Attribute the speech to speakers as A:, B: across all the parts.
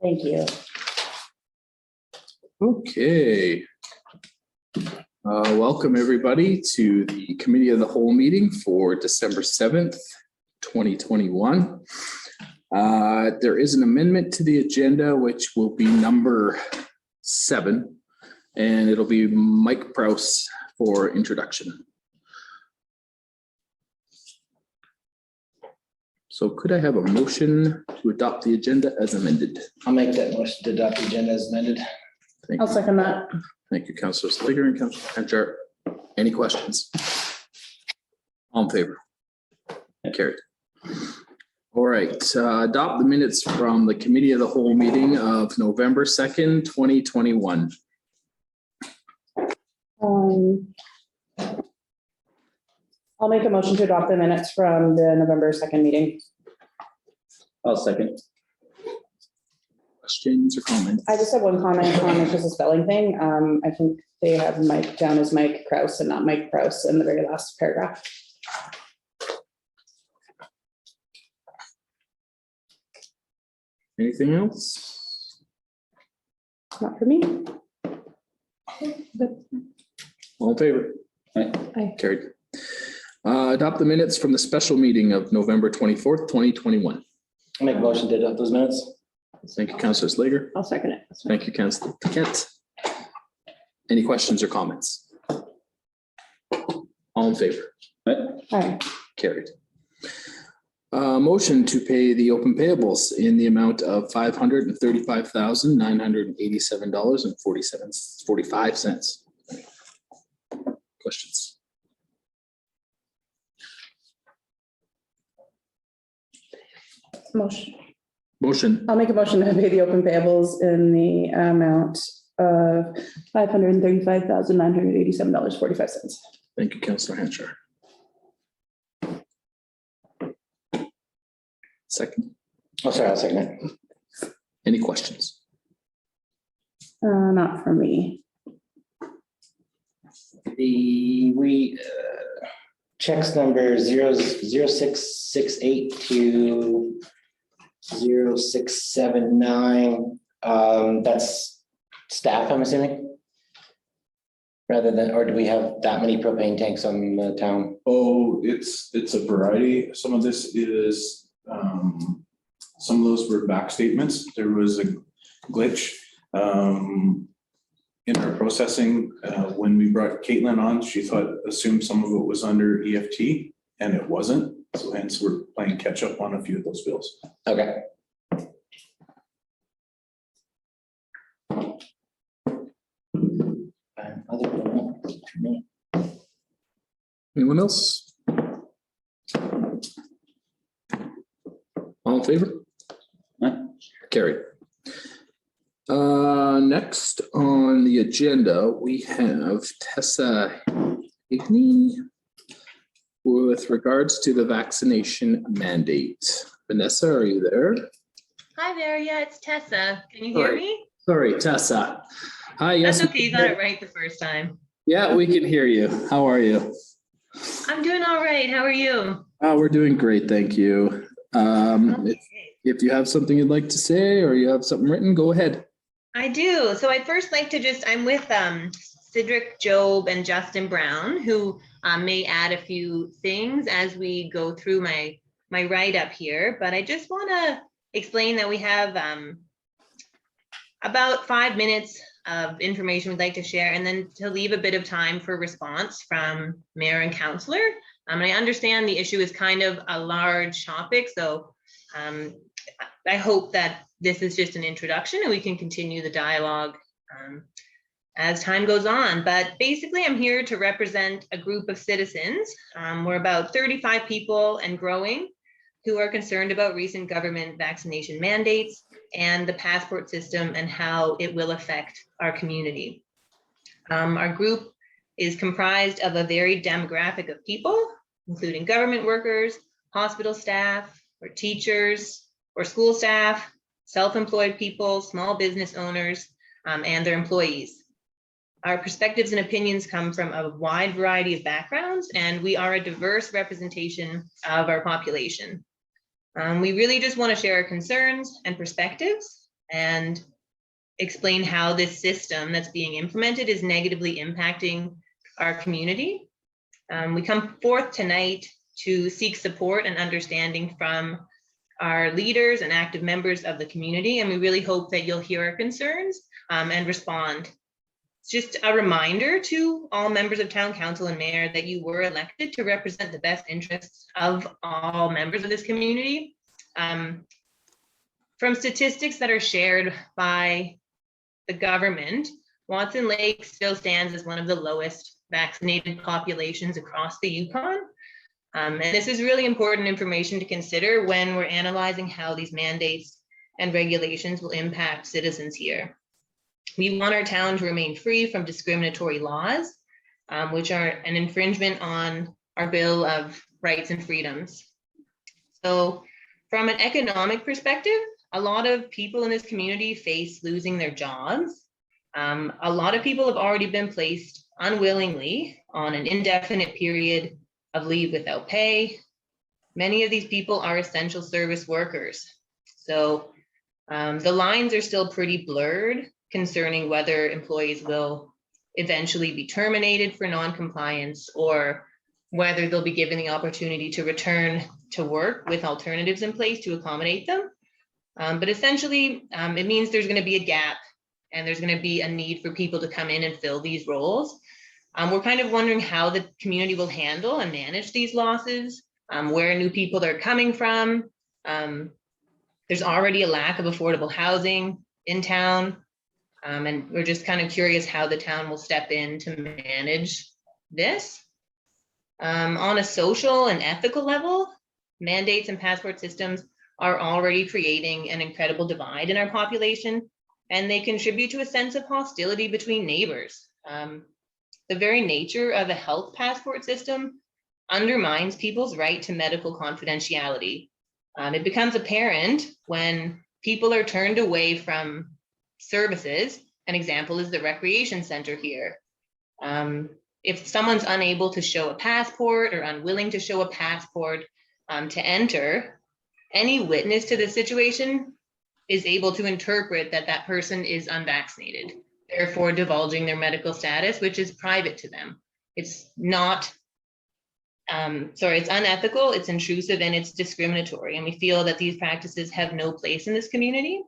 A: Thank you.
B: Okay. Welcome everybody to the Committee of the Whole meeting for December 7th, 2021. There is an amendment to the agenda, which will be number 7, and it'll be Mike Prowse for introduction. So could I have a motion to adopt the agenda as amended?
C: I'll make that motion to adopt the agenda as amended.
B: Thank
A: I'll
B: you.
A: second that.
B: Thank you, Councillor Slager and Councillor Hanchart. Any questions? All in favor? Carried. All right, adopt the minutes from the Committee of the Whole meeting of November 2nd, 2021.
A: I'll make a motion to adopt the minutes from the November 2nd meeting.
C: I'll second.
B: Questions or comments?
A: I just have one comment on just a spelling thing. I think they have Mike down as Mike Krause and not Mike Prowse in the very last paragraph.
B: Anything else?
A: Not for me.
B: All in favor?
A: Aye.
B: Carried. Adopt the minutes from the special meeting of November 24th, 2021.
C: I'll make a motion to adopt those minutes.
B: Thank you, Councillor Slager.
A: I'll second it.
B: Thank you, Councillor Kent. Any questions or comments? All in favor?
A: Aye.
B: Carried. Motion to pay the open payables in the amount of $535,987.45. Questions? Motion.
A: I'll make a motion to pay the open payables in the amount of $535,987.45.
B: Thank you, Councillor Hanchar. Second.
C: Oh, sorry, I'll second it.
B: Any questions?
A: Not for me.
C: We checks number 0668 to 0679. That's staff, I'm assuming. Rather than, or do we have that many propane tanks on the town?
D: Oh, it's a variety. Some of this is, some of those were back statements. There was a glitch in our processing. When we brought Caitlin on, she assumed some of it was under EFT and it wasn't. So hence we're playing catch up on a few of those bills.
C: Okay. Other than that, for me.
B: Anyone else? All in favor?
C: Aye.
B: Carried. Next on the agenda, we have Tessa Higney with regards to the vaccination mandate. Vanessa, are you there?
E: Hi there. Yeah, it's Tessa. Can you hear
B: Sorry.
E: me?
B: Sorry, Tessa. Hi, yes.
E: That's okay. You got it right the first time.
B: Yeah, we can hear you. How are you?
E: I'm doing all right. How are you?
B: Oh, we're doing great, thank you.
E: Okay.
B: If you have something you'd like to say or you have something written, go ahead.
E: I do. So I'd first like to I'm with Cedric Job and Justin Brown, who may add a few things as we go through my write-up here. But I just want to explain that we have about 5 minutes of information we'd like to share, and then to leave a bit of time for response from mayor and councillor. I understand the issue is kind of a large topic, so I hope that this is just an introduction and we can continue the dialogue as time goes on. But basically, I'm here to represent a group of citizens. We're about 35 people and growing who are concerned about recent government vaccination mandates and the passport system and how it will affect our community. Our group is comprised of a varied demographic of people, including government workers, hospital staff, or teachers, or school staff, self-employed people, small business owners, and their employees. Our perspectives and opinions come from a wide variety of backgrounds, and we are a diverse representation of our population. We really just want to share our concerns and perspectives and explain how this system that's being implemented is negatively impacting our community. We come forth tonight to seek support and understanding from our leaders and active members of the community, and we really hope that you'll hear our concerns and respond. It's just a reminder to all members of town council and mayor that you were elected to represent the best interests of all members of this community. From statistics that are shared by the government, Watson Lake still stands as one of the lowest vaccinated populations across the Yukon. And this is really important information to consider when we're analyzing how these mandates and regulations will impact citizens here. We want our town to remain free from discriminatory laws, which are an infringement on our Bill of Rights and Freedoms. So from an economic perspective, a lot of people in this community face losing their jobs. A lot of people have already been placed unwillingly on an indefinite period of leave without pay. Many of these people are essential service workers. So the lines are still pretty blurred concerning whether employees will eventually be terminated for non-compliance or whether they'll be given the opportunity to return to work with alternatives in place to accommodate them. But essentially, it means there's going to be a gap and there's going to be a need for people to come in and fill these roles. We're kind of wondering how the community will handle and manage these losses, where new people are coming from. There's already a lack of affordable housing in town. And we're just kind of curious how the town will step in to manage this. On a social and ethical level, mandates and passport systems are already creating an incredible divide in our population, and they contribute to a sense of hostility between neighbors. The very nature of a health passport system undermines people's right to medical confidentiality. It becomes apparent when people are turned away from services. An example is the recreation center here. If someone's unable to show a passport or unwilling to show a passport to enter, any witness to the situation is able to interpret that that person is unvaccinated, therefore divulging their medical status, which is private to them. It's not, it's unethical, it's intrusive, and it's discriminatory. And we feel that these practices have no place in this community.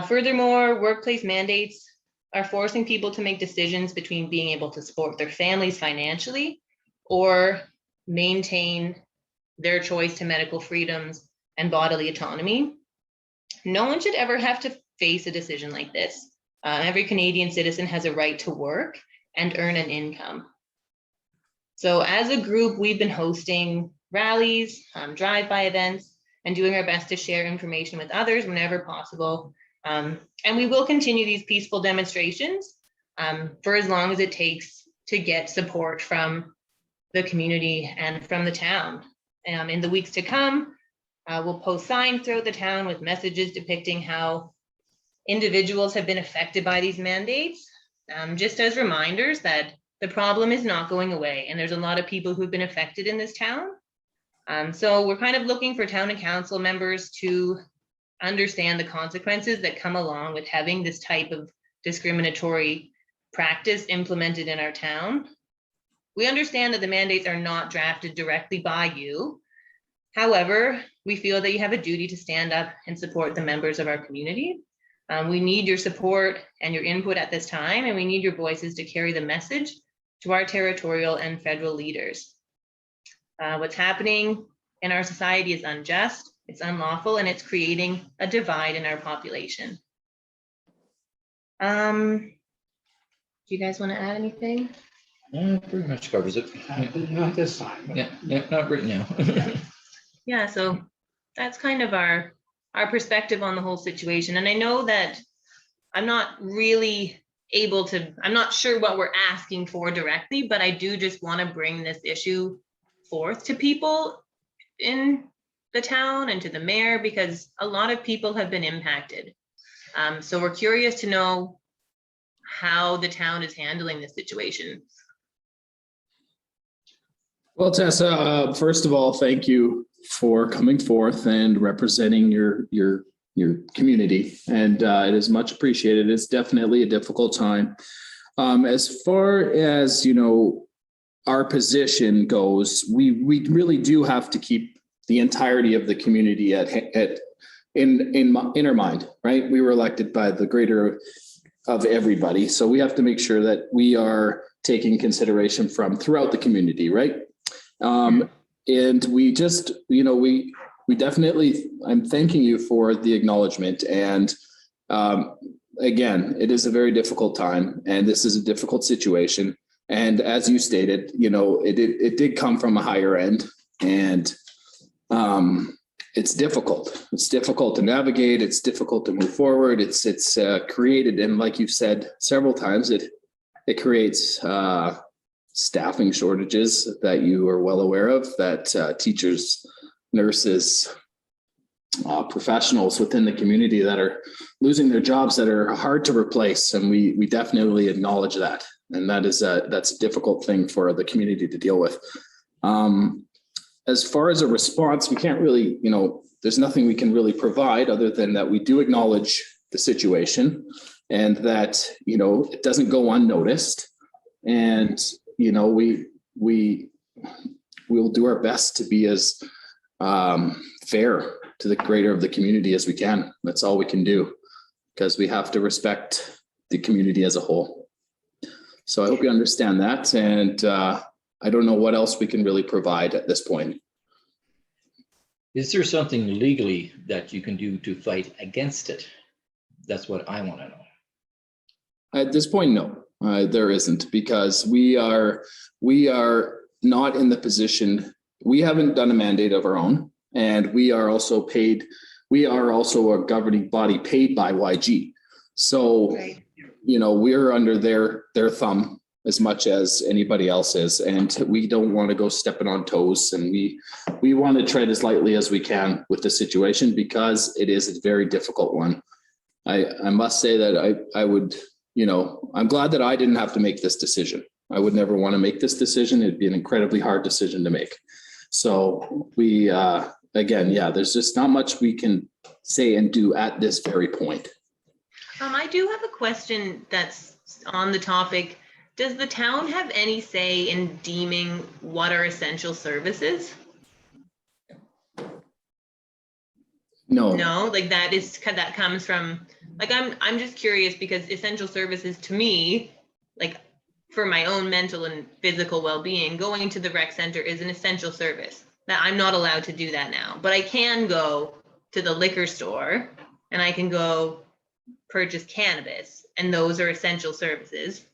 E: Furthermore, workplace mandates are forcing people to make decisions between being able to support their families financially or maintain their choice to medical freedoms and bodily autonomy. No one should ever have to face a decision like this. Every Canadian citizen has a right to work and earn an income. So as a group, we've been hosting rallies, drive-by events, and doing our best to share information with others whenever possible. And we will continue these peaceful demonstrations for as long as it takes to get support from the community and from the town. In the weeks to come, we'll post signs throughout the town with messages depicting how individuals have been affected by these mandates, just as reminders that the problem is not going away and there's a lot of people who've been affected in this town. So we're kind of looking for town and council members to understand the consequences that come along with having this type of discriminatory practice implemented in our town. We understand that the mandates are not drafted directly by you. However, we feel that you have a duty to stand up and support the members of our community. We need your support and your input at this time, and we need your voices to carry the message to our territorial and federal leaders. What's happening in our society is unjust, it's unlawful, and it's creating a divide in our population. Do you guys want to add anything?
F: Pretty much covers it.
G: Not this time. But
F: Yeah, not right now.
E: Yeah, so that's kind of our perspective on the whole situation. And I know that I'm not really able to, I'm not sure what we're asking for directly, but I do just want to bring this issue forth to people in the town and to the mayor, because a lot of people have been impacted. So we're curious to know how the town is handling this situation.
B: Well, Tessa, first of all, thank you for coming forth and representing your your community, and it is much appreciated. It's definitely a difficult time. As far as, you know, our position goes, we really do have to keep the entirety of the community in our mind, right? We were elected by the greater of everybody, so we have to make sure that we are taking consideration from throughout the community, right? And we just, you know, we definitely, I'm thanking you for the acknowledgement. And again, it is a very difficult time, and this is a difficult situation. And as you stated, you know, it did come from a higher end, and it's difficult. It's difficult to navigate. It's difficult to move forward. It's created, and like you've said several times, it creates staffing shortages that you are well aware of, that teachers, nurses, professionals within the community that are losing their jobs, that are hard to replace. And we definitely acknowledge that. And that's a difficult thing for the community to deal with. As far as a response, we can't really, you know, there's nothing we can really provide other than that we do acknowledge the situation, and that, you know, it doesn't go unnoticed. And, you know, we'll do our best to be as fair to the greater of the community as we can. That's all we can do, because we have to respect the community as a whole. So I hope you understand that. And I don't know what else we can really provide at this point.
F: Is there something legally that you can do to fight against it? That's what I want to know.
B: At this point, no, there isn't, because we are not in the position. We haven't done a mandate of our own, and we are also paid. We are also a governing body paid by YG. So,
E: Right.
B: you know, we're under their thumb as much as anybody else is, and we don't want to go stepping on toes, and we want to tread as lightly as we can with the situation, because it is a very difficult one. I must say that I would, you know, I'm glad that I didn't have to make this decision. I would never want to make this decision. It'd be an incredibly hard decision to make. So we, again, yeah, there's just not much we can say and do at this very point.
E: I do have a question that's on the topic. Does the town have any say in deeming what are essential services?
B: No.
E: No, like that comes from, like, I'm just curious, because essential services to me, like for my own mental and physical well-being, going to the rec center is an essential service. That I'm not allowed to do that now, but I can go to the liquor store and I can go purchase cannabis, and those are essential services.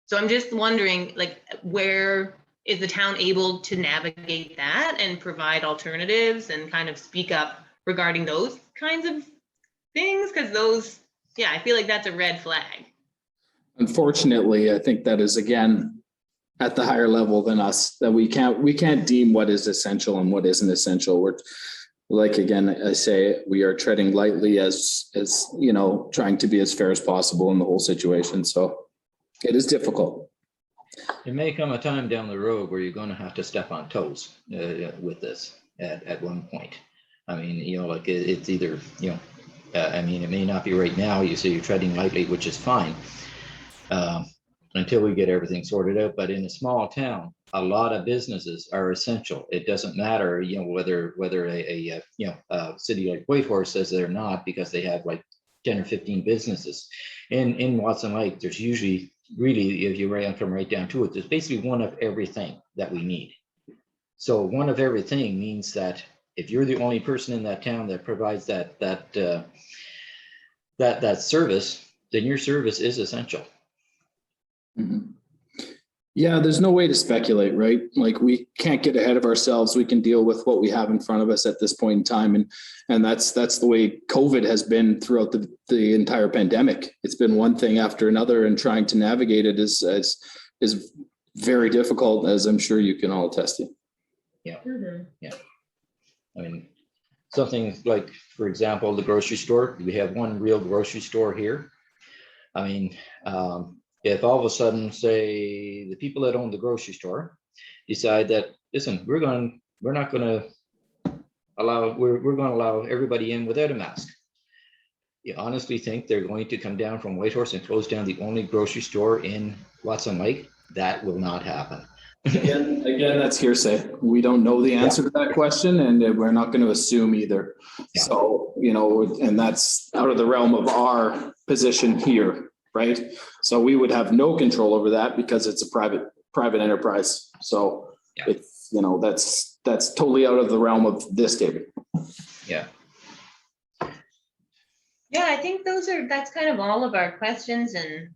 E: So I'm just wondering, like, where is the town able to navigate that and provide alternatives and kind of speak up regarding those kinds of things? Because those, yeah, I feel like that's a red flag.
B: Unfortunately, I think that is, again, at the higher level than us, that we can't deem what is essential and what isn't essential. We're, like, again, I say, we are treading lightly as you know, trying to be as fair as possible in the whole situation. So it is difficult.
F: There may come a time down the road where you're going to have to step on toes with this at one point. I mean, you know, like it's either, you know, I mean, it may not be right now. You say you're treading lightly, which is fine, until we get everything sorted out. But in a small town, a lot of businesses are essential. It doesn't matter, you know, whether a you know, a city like Whitehorse says they're not, because they have like 10 or 15 businesses. In Watson Lake, there's usually, really, if you come right down to it, there's basically one of everything that we need. So one of everything means that if you're the only person in that town that provides that service, then your service is essential.
B: Mhm. Yeah, there's no way to speculate, right? Like, we can't get ahead of ourselves. We can deal with what we have in front of us at this point in time. And that's the way COVID has been throughout the entire pandemic. It's been one thing after another, and trying to navigate it is very difficult, as I'm sure you can all attest to.
F: Yeah. Yeah. I mean, something like, for example, the grocery store. We have one real grocery store here. I mean, if all of a sudden, say, the people that own the grocery store decide that, listen, we're going to allow everybody in without a mask. You honestly think they're going to come down from Whitehorse and close down the only grocery store in Watson Lake? That will not happen.
B: Again, that's hearsay. We don't know the answer to that question, and we're not going to assume either.
F: Yeah.
B: So, and that's out of the realm of our position here, right? So we would have no control over that because it's a private enterprise. So
F: Yeah.
B: it's, that's totally out of the realm of this table.
F: Yeah.
E: Yeah, I think that's kind of all of our questions, and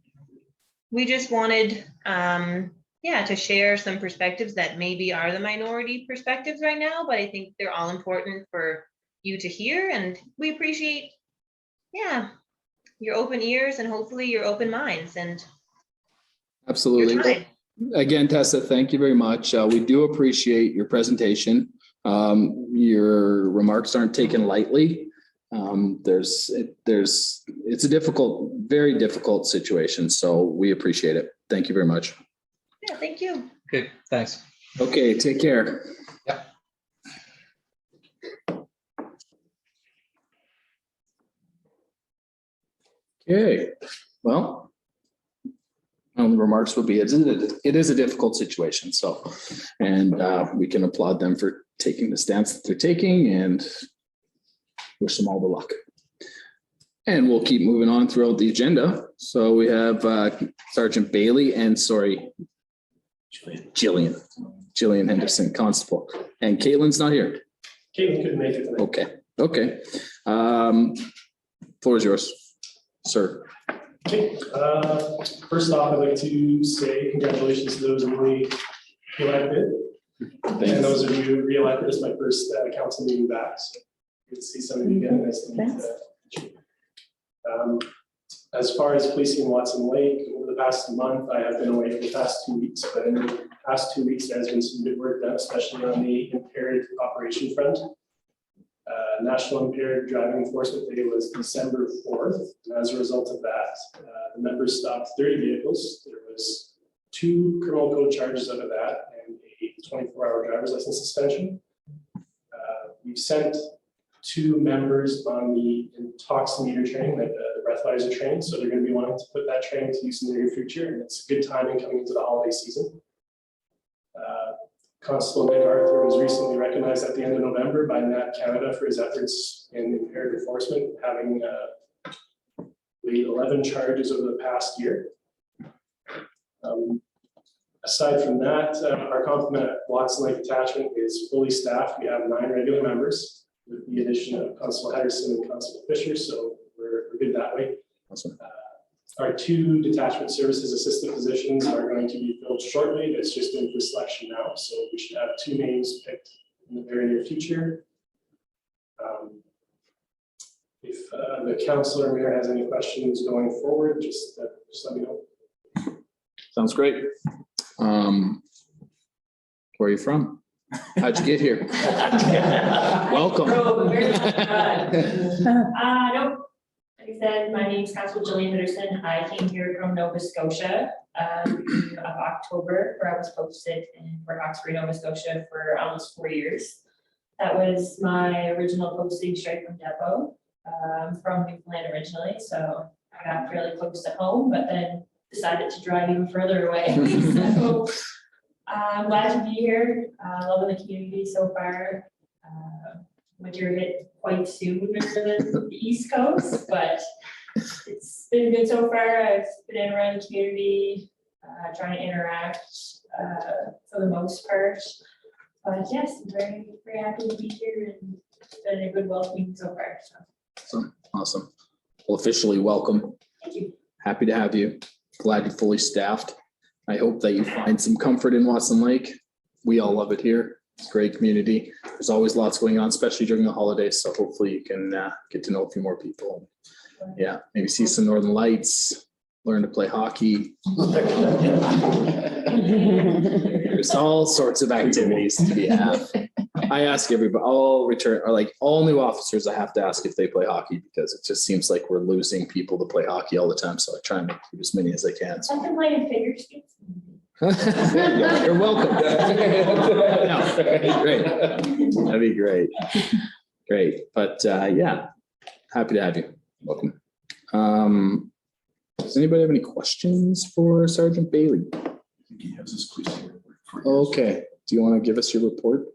E: we just wanted, to share some perspectives that maybe are the minority perspectives right now, but I think they're all important for you to hear, and we appreciate, your open ears and hopefully your open minds and your
B: Absolutely.
E: time.
B: Again, Tessa, thank you very much. We do appreciate your presentation. Your remarks aren't taken lightly. It's a very difficult situation. So we appreciate it. Thank you very much.
E: Yeah, thank you.
F: Good, thanks.
B: Okay, take care.
F: Yep.
B: Okay, well. The remarks will be, it is a difficult situation, so, and we can applaud them for taking the stance that they're taking and wish them all the luck. And we'll keep moving on throughout the agenda. So we have Sergeant Bailey and Jillian Henderson, Constable, and Caitlin's not here.
H: Caitlin couldn't make it tonight.
B: Okay. Floor is yours, sir.
H: Okay, first off, I'd like to say congratulations to those newly elected. And those of you re-elected, this is my first council meeting back. So good to see some of you again. Nice to meet you. As far as policing Watson Lake, over the past month, I have been away for the past 2 weeks, but in the past 2 weeks, there's been some good work done, especially on the impaired operation front. National Impaired Driving Enforcement Day was December 4th. And as a result of that, the members stopped 30 vehicles. There was 2 criminal code charges out of that and a 24-hour driver's license suspension. We've sent 2 members on the intoximeter training, like the breathalyzer training. So they're going to be wanting to put that training to use in the near future. And it's good timing coming into the holiday season. Constable Nick Arthur was recently recognized at the end of November by NAT Canada for his efforts in impaired enforcement, having laid 11 charges over the past year. Aside from that, our complement at Watson Lake Detachment is fully staffed. We have 9 regular members with the addition of Constable Henderson and Constable Fisher, so we're good that way.
B: Awesome.
H: Our 2 detachment services assistant positions are going to be filled shortly. It's just in for selection now. So we should have 2 names picked in the very near future. If the council or mayor has any questions going forward, just let me know.
B: Sounds great. Where are you from? How'd you get here? Welcome.
I: Nope. Like I said, my name is Constable Jillian Henderson. I came here from Nova Scotia of October, where I was posted in Fort Hawkesbury, Nova Scotia for almost 4 years. That was my original posting straight from Depot. I'm from Newfoundland originally, so I got fairly close to home, but then decided to drive even further away. So I'm glad to be here. Loving the community so far. Winter hit quite sooner than the East Coast, but it's been good so far. I've been in around the community, trying to interact for the most part. But yes, I'm very, very happy to be here and it's been a good welcoming so far. So.
B: Awesome. Well, officially welcome.
I: Thank you.
B: Happy to have you. Glad you're fully staffed. I hope that you find some comfort in Watson Lake. We all love it here. It's a great community. There's always lots going on, especially during the holidays. So hopefully you can get to know a few more people. Yeah, maybe see some Northern Lights, learn to play hockey. There's all sorts of activities to be had. I ask everybody, all new officers, I have to ask if they play hockey because it just seems like we're losing people to play hockey all the time. So I try and make as many as I can. So.
I: I've been playing figure skates.
B: You're welcome. No, that'd be great. That'd be great. Great. But yeah, happy to have you. Welcome. Does anybody have any questions for Sergeant Bailey?
D: He has his police report for you.
B: Okay, do you want to give us your report?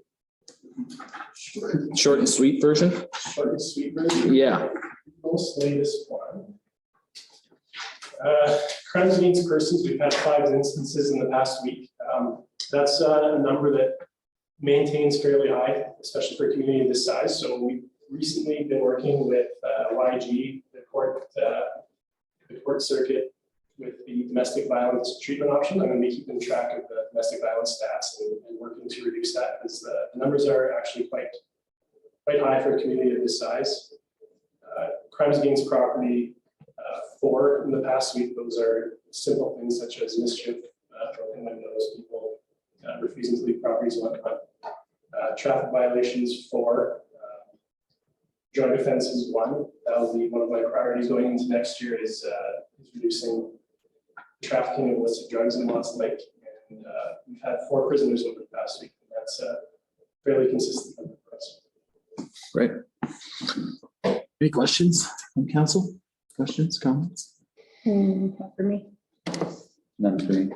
B: Short and sweet version?
H: Short and sweet version.
B: Yeah.
H: Most latest one. Crimes against persons, we've had 5 instances in the past week. That's a number that maintains fairly high, especially for a community this size. So we've recently been working with YG, the court circuit, with the domestic violence treatment option. I'm going to be keeping track of the domestic violence stats and working to reduce that, because the numbers are actually quite high for a community of this size. Crimes against property, 4 in the past week. Those are simple things such as mischief, broken windows, people refusing to leave properties and whatnot. Traffic violations, 4. Drug offenses, 1. That will be one of my priorities going into next year, is reducing trafficking of illicit drugs in Watson Lake. And we've had 4 prisoners over the past week. And that's fairly consistent number for us.
B: Great. Any questions from council? Questions, comments?
A: Not for me.
B: None for me.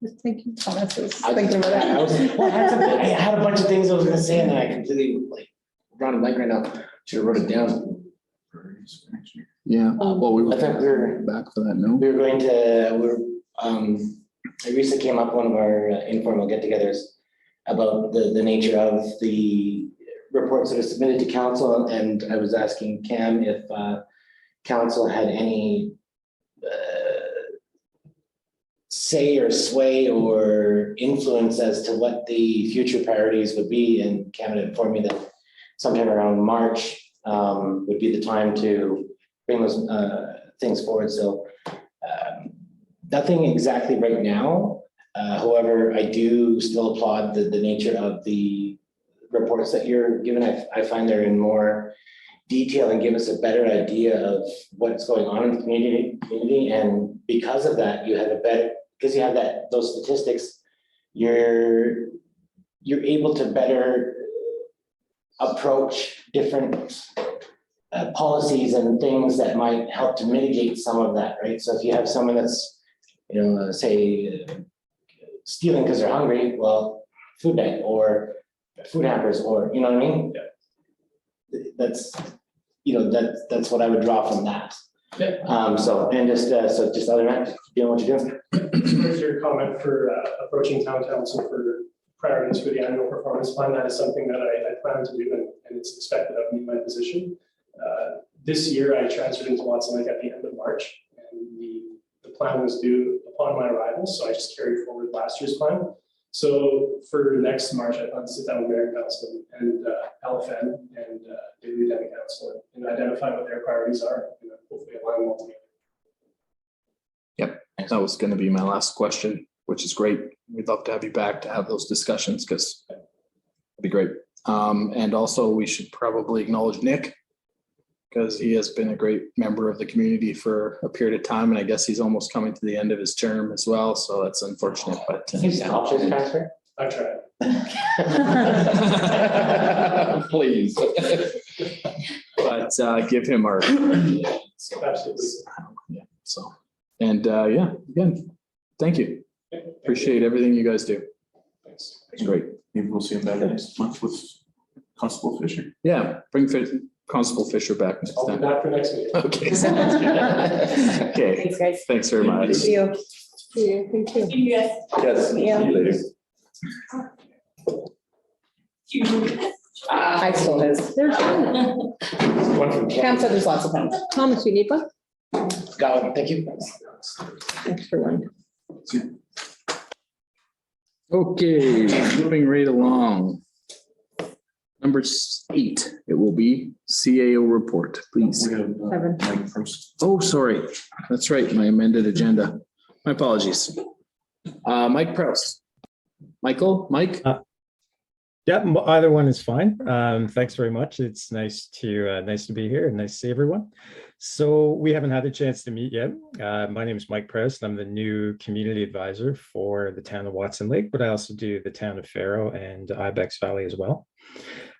A: Just thinking, honestly,
C: I
A: thinking about
C: I
A: that.
C: had a bunch of things I was gonna say and I completely like drawn a blank right now. Should have wrote it down.
B: Yeah, well, we
C: I thought we were
B: back for that, no?
C: We were going to, I recently came up one of our informal get-togethers about the nature of the reports that are submitted to council, and I was asking Cam if council had any say or sway or influence as to what the future priorities would be, and Cam had informed me that sometime around March would be the time to bring those things forward. So nothing exactly right now. However, I do still applaud the nature of the reports that you're given. I find they're in more detail and give us a better idea of what's going on in the community. And because of that, you have because you have those statistics, you're able to better approach different policies and things that might help to mitigate some of that, right? So if you have someone that's, say stealing because they're hungry, well, food bank or food hampers, or, you know what I mean?
H: Yeah.
C: That's what I would draw from that.
H: Yeah.
C: So just other than that, doing what you're doing.
H: Here's your comment for approaching town council for priorities for the annual performance plan. That is something that I plan to do, and it's expected of me in my position. This year, I transferred into Watson Lake at the end of March, and the plan was due upon my arrival, so I just carried forward last year's plan. So for next March, I plan to sit down with Mayor and Council and LFN and Daily Lieutenant Council and identify what their priorities are, and hopefully align them all together.
B: Yep, that was going to be my last question, which is great. We'd love to have you back to have those discussions, because it'd be great. And also we should probably acknowledge Nick, because he has been a great member of the community for a period of time, and I guess he's almost coming to the end of his term as well. So that's unfortunate, but
C: Can you stop this transfer?
H: I've tried.
B: please. But give him our
H: Absolutely.
B: yeah. So, and yeah, again, thank you. Appreciate everything you guys do.
H: Thanks.
B: It's great.
D: Maybe we'll see him back next month with Constable Fisher.
B: Yeah, bring Constable Fisher back next
H: I'll be
B: time.
H: back for next week.
B: Okay. Sounds good. Okay,
A: Thanks, guys.
B: thanks very much.
A: See you. See you. Thank you.
I: You guys.
B: Yes.
A: See you
B: later.
A: I still his. There's one.
C: One from
A: Cam
C: Cam.
A: said there's lots of them. Thomas, you need one?
C: Got one, thank you.
A: Extra one.
B: Okay, moving right along. Number 8, it will be CAO report, please.
D: We have,
A: 7.
D: Mike Prost.
B: Oh, sorry. That's right, my amended agenda. My apologies. Mike Proust. Michael, Mike?
J: Yeah, either one is fine. Thanks very much. It's nice to be here and nice to see everyone. So we haven't had a chance to meet yet. My name is Mike Proust. I'm the new community advisor for the town of Watson Lake, but I also do the town of Faro and Ibex Valley as well.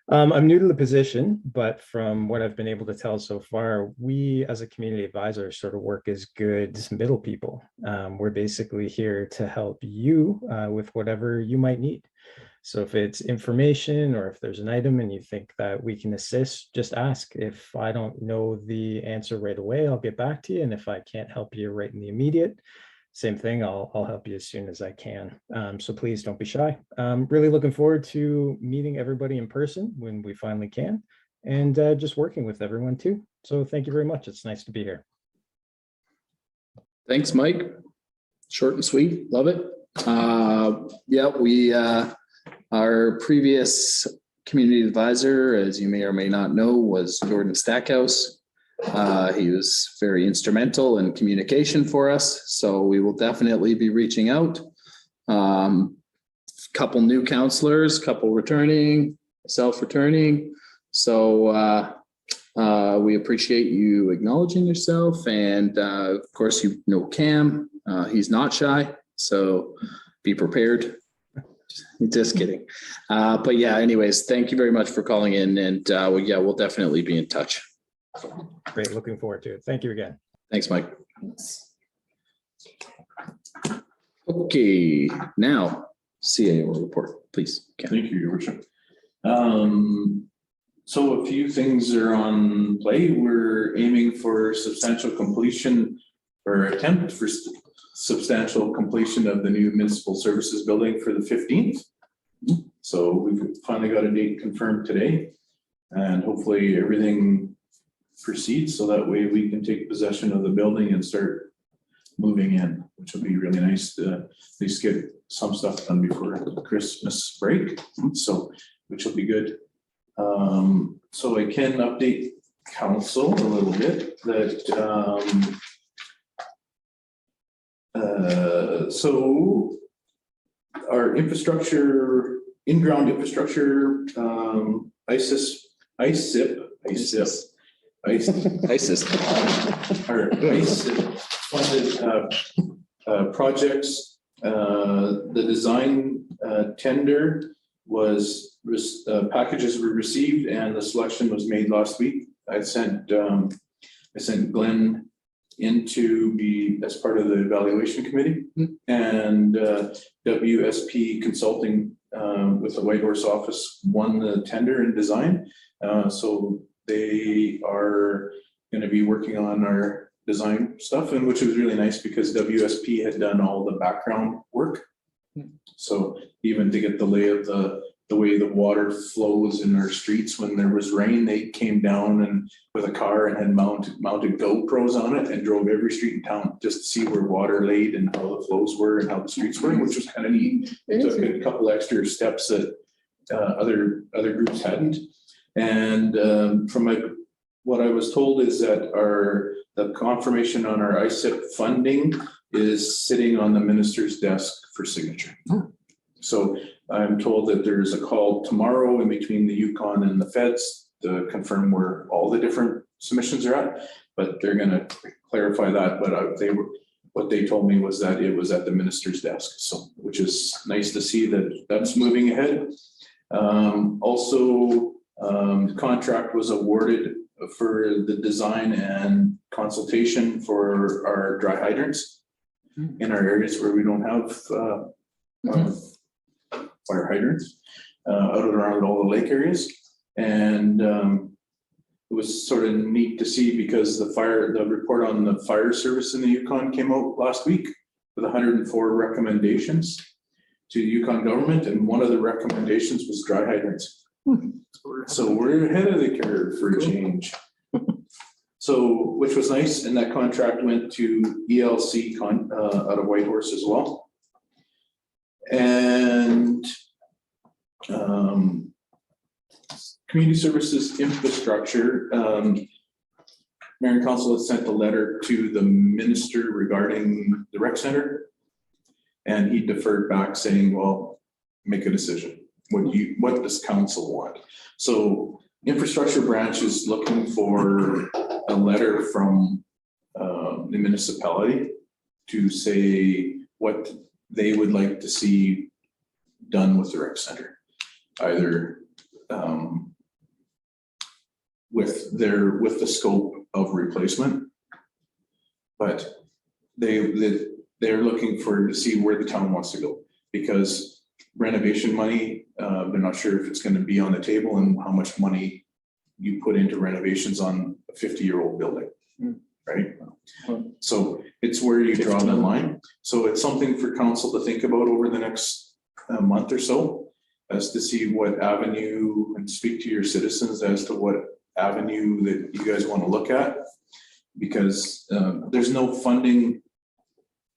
J: I'm new to the position, but from what I've been able to tell so far, we as a community advisor sort of work as good middle people. We're basically here to help you with whatever you might need. So if it's information or if there's an item and you think that we can assist, just ask. If I don't know the answer right away, I'll get back to you. And if I can't help you right in the immediate, same thing, I'll help you as soon as I can. So please don't be shy. Really looking forward to meeting everybody in person when we finally can, and just working with everyone too. So thank you very much. It's nice to be here.
B: Thanks, Mike. Short and sweet, love it. Yeah, our previous community advisor, as you may or may not know, was Jordan Stackhouse. He was very instrumental in communication for us, so we will definitely be reaching out. Couple new counselors, couple returning, self-returning. So we appreciate you acknowledging yourself, and of course, you know Cam. He's not shy, so be prepared. Just kidding. But yeah, anyways, thank you very much for calling in, and yeah, we'll definitely be in touch.
J: Great, looking forward to it. Thank you again.
B: Thanks, Mike. Okay, now CAO report, please. Ken.
D: Thank you, Your Worship. So a few things are on play. We're aiming for substantial completion or attempt for substantial completion of the new municipal services building for the 15th. So we've finally got a date confirmed today, and hopefully everything proceeds so that way we can take possession of the building and start moving in, which will be really nice to at least get some stuff done before Christmas break. So, which will be good. So I can update council a little bit that so our infrastructure, in-ground infrastructure, ISIP, our ISIP funded projects. The design tender was, packages were received and the selection was made last week. I sent Glenn in to be as part of the evaluation committee, and WSP Consulting with the Whitehorse office won the tender in design. So they are going to be working on our design stuff, and which was really nice because WSP had done all the background work. So even to get the lay of the way the water flows in our streets when there was rain, they came down and with a car and had mounted GoPros on it and drove every street in town just to see where water laid and how the flows were and how the streets were, which was kind of neat. It took a couple extra steps that other groups hadn't. And from what I was told is that the confirmation on our ISIP funding is sitting on the minister's desk for signature. So I'm told that there's a call tomorrow in between the Yukon and the feds to confirm where all the different submissions are at, but they're going to clarify that. But what they told me was that it was at the minister's desk, so which is nice to see that that's moving ahead. Also, the contract was awarded for the design and consultation for our dry hydrants in our areas where we don't have fire hydrants out and around all the lake areas. And it was sort of neat to see because the report on the fire service in the Yukon came out last week with 104 recommendations to the Yukon government, and one of the recommendations was dry hydrants. So we're ahead of the curve for a change. So, which was nice, and that contract went to ELC out of Whitehorse as well. And community services infrastructure, Mayor and Council has sent a letter to the minister regarding the rec center, and he deferred back saying, well, make a decision. What does council want? So infrastructure branch is looking for a letter from the municipality to say what they would like to see done with the rec center. Either with the scope of replacement. But they're looking to see where the town wants to go, because renovation money, they're not sure if it's gonna be on the table and how much money you put into renovations on a 50-year-old building, right? So it's where you draw the line. So it's something for council to think about over the next month or so, as to see what avenue, and speak to your citizens as to what avenue that you guys want to look at. Because there's no funding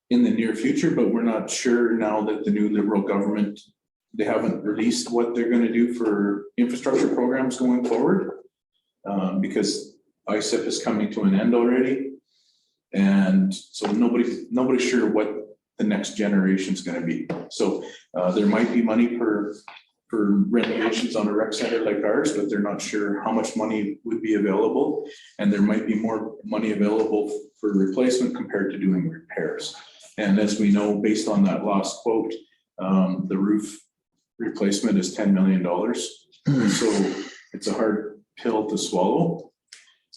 D: in the near future, but we're not sure now that the new Liberal government, they haven't released what they're going to do for infrastructure programs going forward. Because ISIP is coming to an end already. And so nobody's sure what the next generation is going to be. So there might be money for renovations on a rec center like ours, but they're not sure how much money would be available. And there might be more money available for replacement compared to doing repairs. And as we know, based on that last quote, the roof replacement is $10 million. So it's a hard pill to swallow.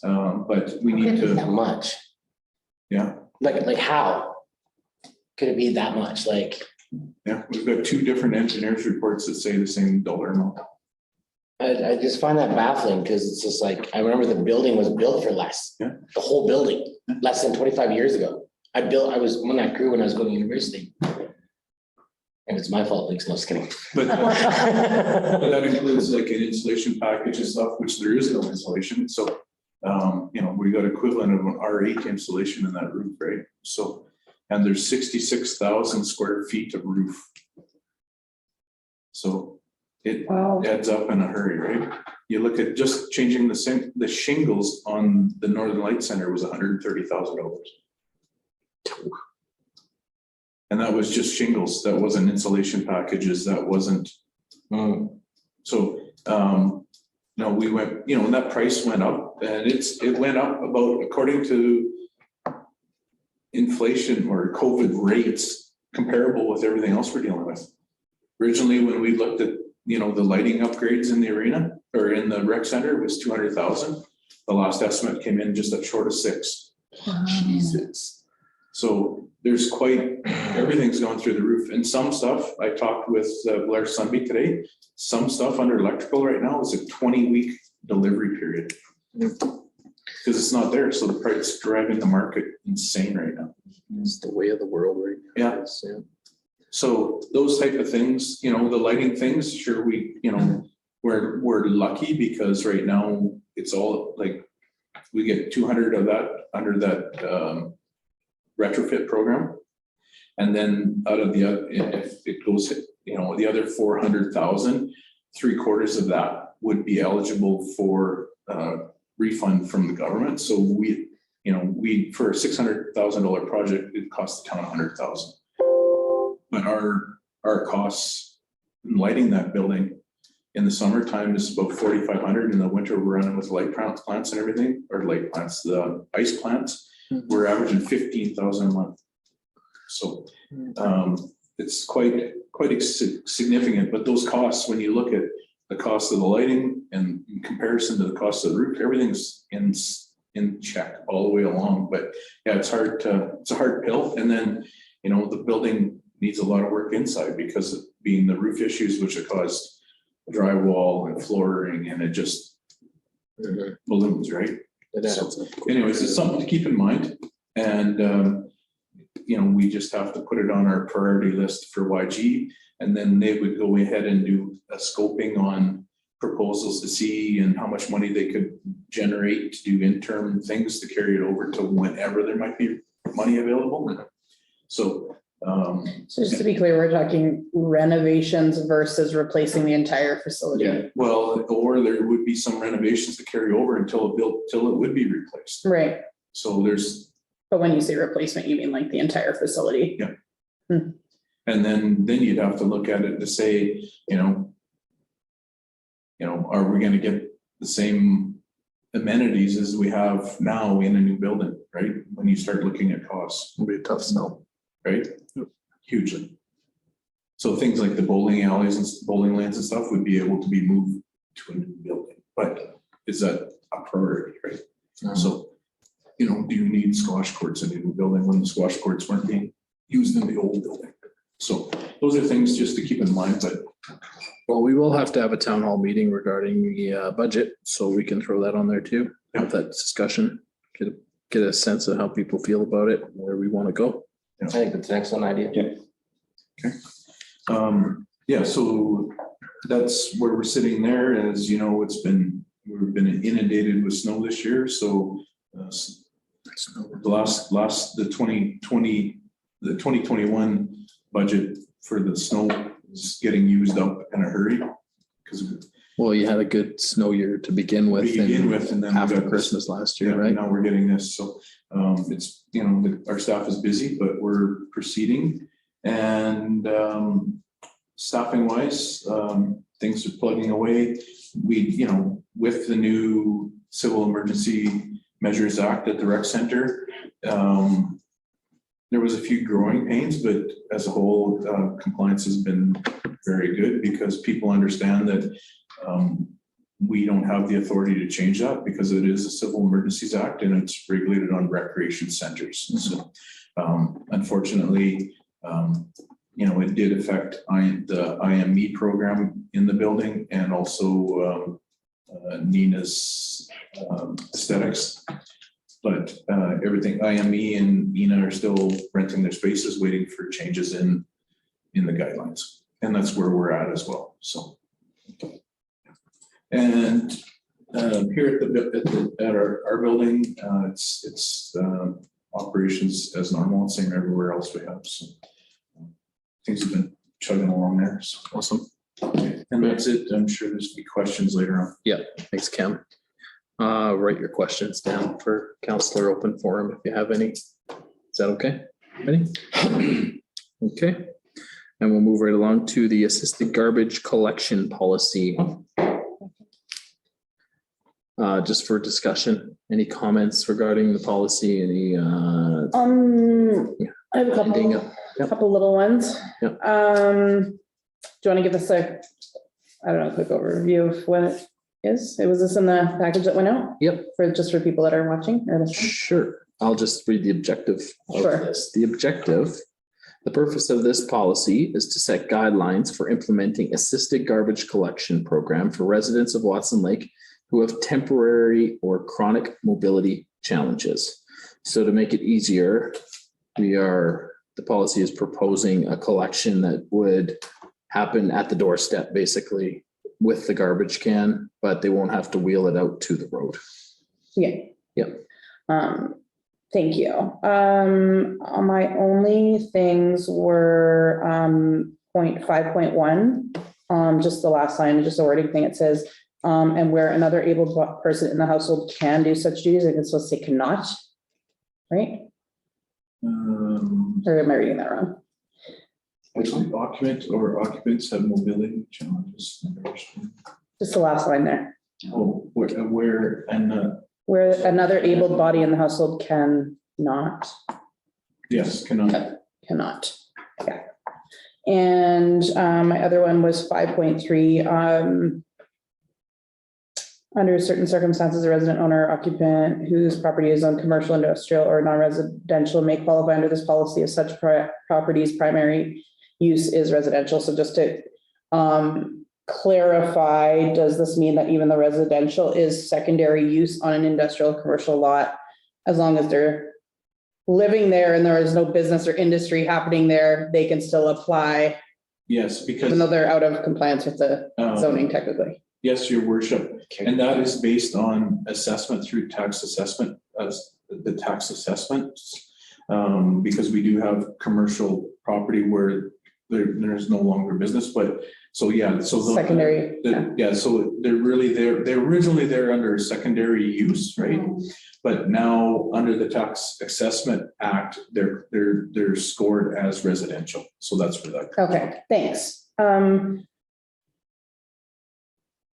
D: But we need to.
C: That much.
D: Yeah.
C: Like how? Could it be that much? Like,
D: Yeah, we've got two different engineers reports that say the same dollar amount.
C: I just find that baffling, because it's just like, I remember the building was built for less.
D: Yeah.
C: The whole building, less than 25 years ago. I was when I grew when I was going to university. And it's my fault, like, no, just kidding.
D: But that includes like an insulation package and stuff, which there is no insulation. So, we got equivalent of an R8 insulation in that roof, right? So, and there's 66,000 square feet of roof. So it adds up in a hurry, right? You look at just changing the shingles on the Northern Light Center was $130,000. And that was just shingles. That wasn't insulation packages. That wasn't. So, we went, and that price went up, and it went up about, according to inflation or COVID rates, comparable with everything else we're dealing with. Originally, when we looked at, the lighting upgrades in the arena or in the rec center, it was 200,000. The last estimate came in just at short of 6. Jesus. So there's everything's going through the roof, and some stuff, I talked with Blair Sunby today, some stuff under electrical right now is a 20-week delivery period. Because it's not there, so the price is driving the market insane right now.
B: It's the way of the world right now.
D: Yeah. So those type of things, the lighting things, sure, we're lucky, because right now it's all like, we get 200 of that under that retrofit program. And then out of the other, if it goes, the other 400,000, 3/4 of that would be eligible for refund from the government. So we for a $600,000 project, it costs the town $100,000. But our costs in lighting that building in the summertime is about $4,500. In the winter, we're running with light plants and everything, or light plants, the ice plants. We're averaging $15,000 a month. So it's quite significant. But those costs, when you look at the cost of the lighting and in comparison to the cost of the roof, everything's in check all the way along. But yeah, it's a hard pill. And then, the building needs a lot of work inside, because of being the roof issues, which have caused drywall and flooring, and it just balloons, right? So anyways, it's something to keep in mind. And, we just have to put it on our priority list for YG. And then they would go ahead and do a scoping on proposals to see and how much money they could generate to do interim things to carry it over to whenever there might be money available. So
A: just to be clear, we're talking renovations versus replacing the entire facility.
D: yeah, well, or there would be some renovations to carry over until it would be replaced.
A: Right.
D: So
A: But when you say replacement, you mean like the entire facility?
D: Yeah. And then you'd have to look at it to say, are we going to get the same amenities as we have now in a new building, right? When you start looking at costs.
B: It'll be a tough sell.
D: Right? Hugely. So things like the bowling alleys and bowling lanes and stuff would be able to be moved to a new building. But is that a priority, right? So, you know, do you need squash courts in a new building when the squash courts weren't being used in the old building? So those are things just to keep in mind, but
B: Well, we will have to have a town hall meeting regarding the budget, so we can throw that on there too. Have that discussion, get a sense of how people feel about it, where we want to go.
C: I think that's an excellent idea.
D: yeah, so that's where we're sitting there. As you know, we've been inundated with snow this year, so the 2021 budget for the snow is getting used up in a hurry. Because
B: Well, you had a good snow year to begin with.
D: and then we
B: After
D: got
B: Christmas last year,
D: yeah,
B: right?
D: now we're getting this, so it's, you know, our staff is busy, but we're proceeding. And staffing wise, things are plugging away. We, you know, with the new Civil Emergency Measures Act at the rec center, there was a few growing pains, but as a whole, compliance has been very good because people understand that we don't have the authority to change that because it is a Civil Emergencies Act and it's regulated on recreation centers. So unfortunately, you know, it did affect the IME program in the building and also Nina's aesthetics. But everything, IME and Nina are still renting their spaces, waiting for changes in the guidelines. And that's where we're at as well, so. And here at our building, it's operations as normal, same everywhere else we have, so. Things have been chugging along there, so.
B: Awesome.
D: And that's it. I'm sure there's be questions later on.
B: Thanks, Cam. Write your questions down for Counselor Open Forum if you have any. Is that okay? Ready? Okay. And we'll move right along to the assisted garbage collection policy. Just for discussion, any comments regarding the policy? Any
A: I have a
B: ending
A: couple,
B: up? Yep.
A: couple little ones.
B: Yep.
A: Do you want to give us a quick overview of what it is? Was this in the package that went out?
B: Yep.
A: For people that are watching or listening?
B: Sure. I'll just read the objective of
A: Sure.
B: this. The purpose of this policy is to set guidelines for implementing assisted garbage collection program for residents of Watson Lake who have temporary or chronic mobility challenges. So to make it easier, the policy is proposing a collection that would happen at the doorstep, basically, with the garbage can, but they won't have to wheel it out to the road.
A: Yeah.
B: Yep.
A: Thank you. My only things were, 5.1, just the last line, just a wording thing. It says, and where another able person in the household can do such duties, I can supposed to say cannot, right? Or am I reading that wrong?
D: Occupant or occupants have mobility challenges.
A: Just the last line there.
D: Oh, where and
A: Where another able body in the household cannot.
D: yes, cannot.
A: Yeah. And my other one was 5.3. Under certain circumstances, a resident owner or occupant whose property is on commercial, industrial, or non-residential may qualify under this policy if such property's primary use is residential. So just to clarify, does this mean that even the residential is secondary use on an industrial or commercial lot, as long as they're living there and there is no business or industry happening there, they can still apply,
D: Yes, because
A: even though they're out of compliance with the zoning technically?
D: yes, your worship, and that is based on assessment through tax assessment, as the tax assessments. Because we do have commercial property where there's no longer business, but so yeah, so
A: Secondary.
D: yeah, so they're originally there under secondary use, right? But now under the Tax Assessment Act, they're scored as residential. So that's where that.
A: Okay, thanks.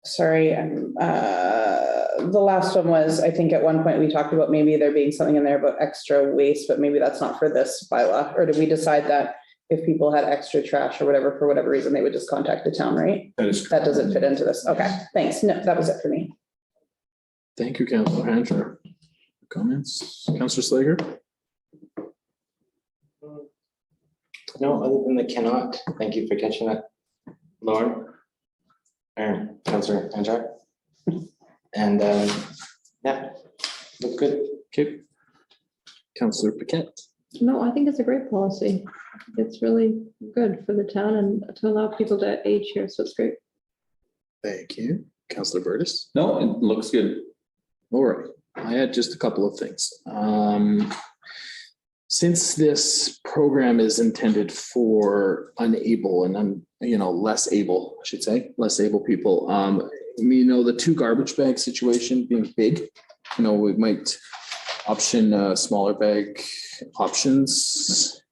A: Sorry, the last one was, I think at one point we talked about maybe there being something in there about extra waste, but maybe that's not for this bylaw. Or did we decide that if people had extra trash or whatever, for whatever reason, they would just contact the town, right?
D: That is.
A: That doesn't fit into this. Okay, thanks. No, that was it for me.
B: Thank you, Councillor Hancher. Comments, Councillor Slager?
C: No, other than the cannot, thank you for catching that, Lauren. Or Councillor Anjar. And, yeah, look good.
B: Okay. Councillor Paquette?
K: No, I think it's a great policy. It's really good for the town and to allow people to age here, so it's great.
B: Thank you. Councillor Burtis?
L: No, it looks good.
B: All right, I had just a couple of things. Since this program is intended for unable and less able, I should say, less able people, the 2 garbage bag situation being big, we might option smaller bag options.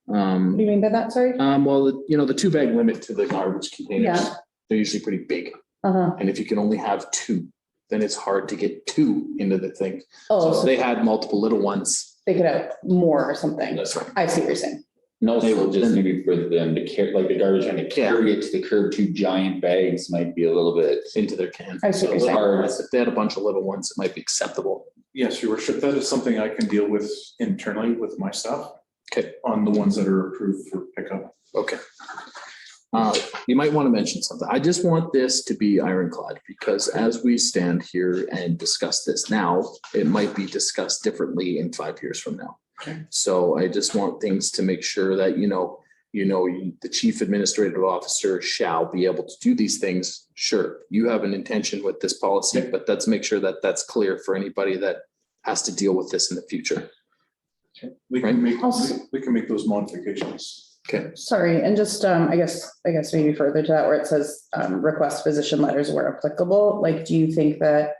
A: What do you mean by that? Sorry?
B: Well, the 2 bag limit to the garbage containers,
A: Yeah.
B: they're usually pretty big.
A: Uh-huh.
B: And if you can only have 2, then it's hard to get 2 into the thing.
A: Oh,
B: So
A: so
B: they had multiple little ones.
A: they could have more or something.
B: That's right.
A: I see what you're saying.
L: No,
B: They
L: so
B: will
L: just
B: then-
L: maybe for them to carry, like the garbage and to carry it to the curb, 2 giant bags might be a little bit.
B: Into their can.
A: I see what you're
B: So
A: saying.
L: hard.
B: if they had a bunch of little ones, it might be acceptable.
D: Yes, your worship, that is something I can deal with internally with my staff.
B: Okay.
D: On the ones that are approved for pickup.
B: Okay. You might want to mention something. I just want this to be ironclad because as we stand here and discuss this now, it might be discussed differently in 5 years from now. So I just want things to make sure that, the chief administrative officer shall be able to do these things. Sure, you have an intention with this policy, but let's make sure that that's clear for anybody that has to deal with this in the future.
D: We can make,
A: Also-
D: we can make those modifications.
B: Okay.
A: Sorry, and just, I guess maybe further to that where it says, request physician letters where applicable, like, do you think that?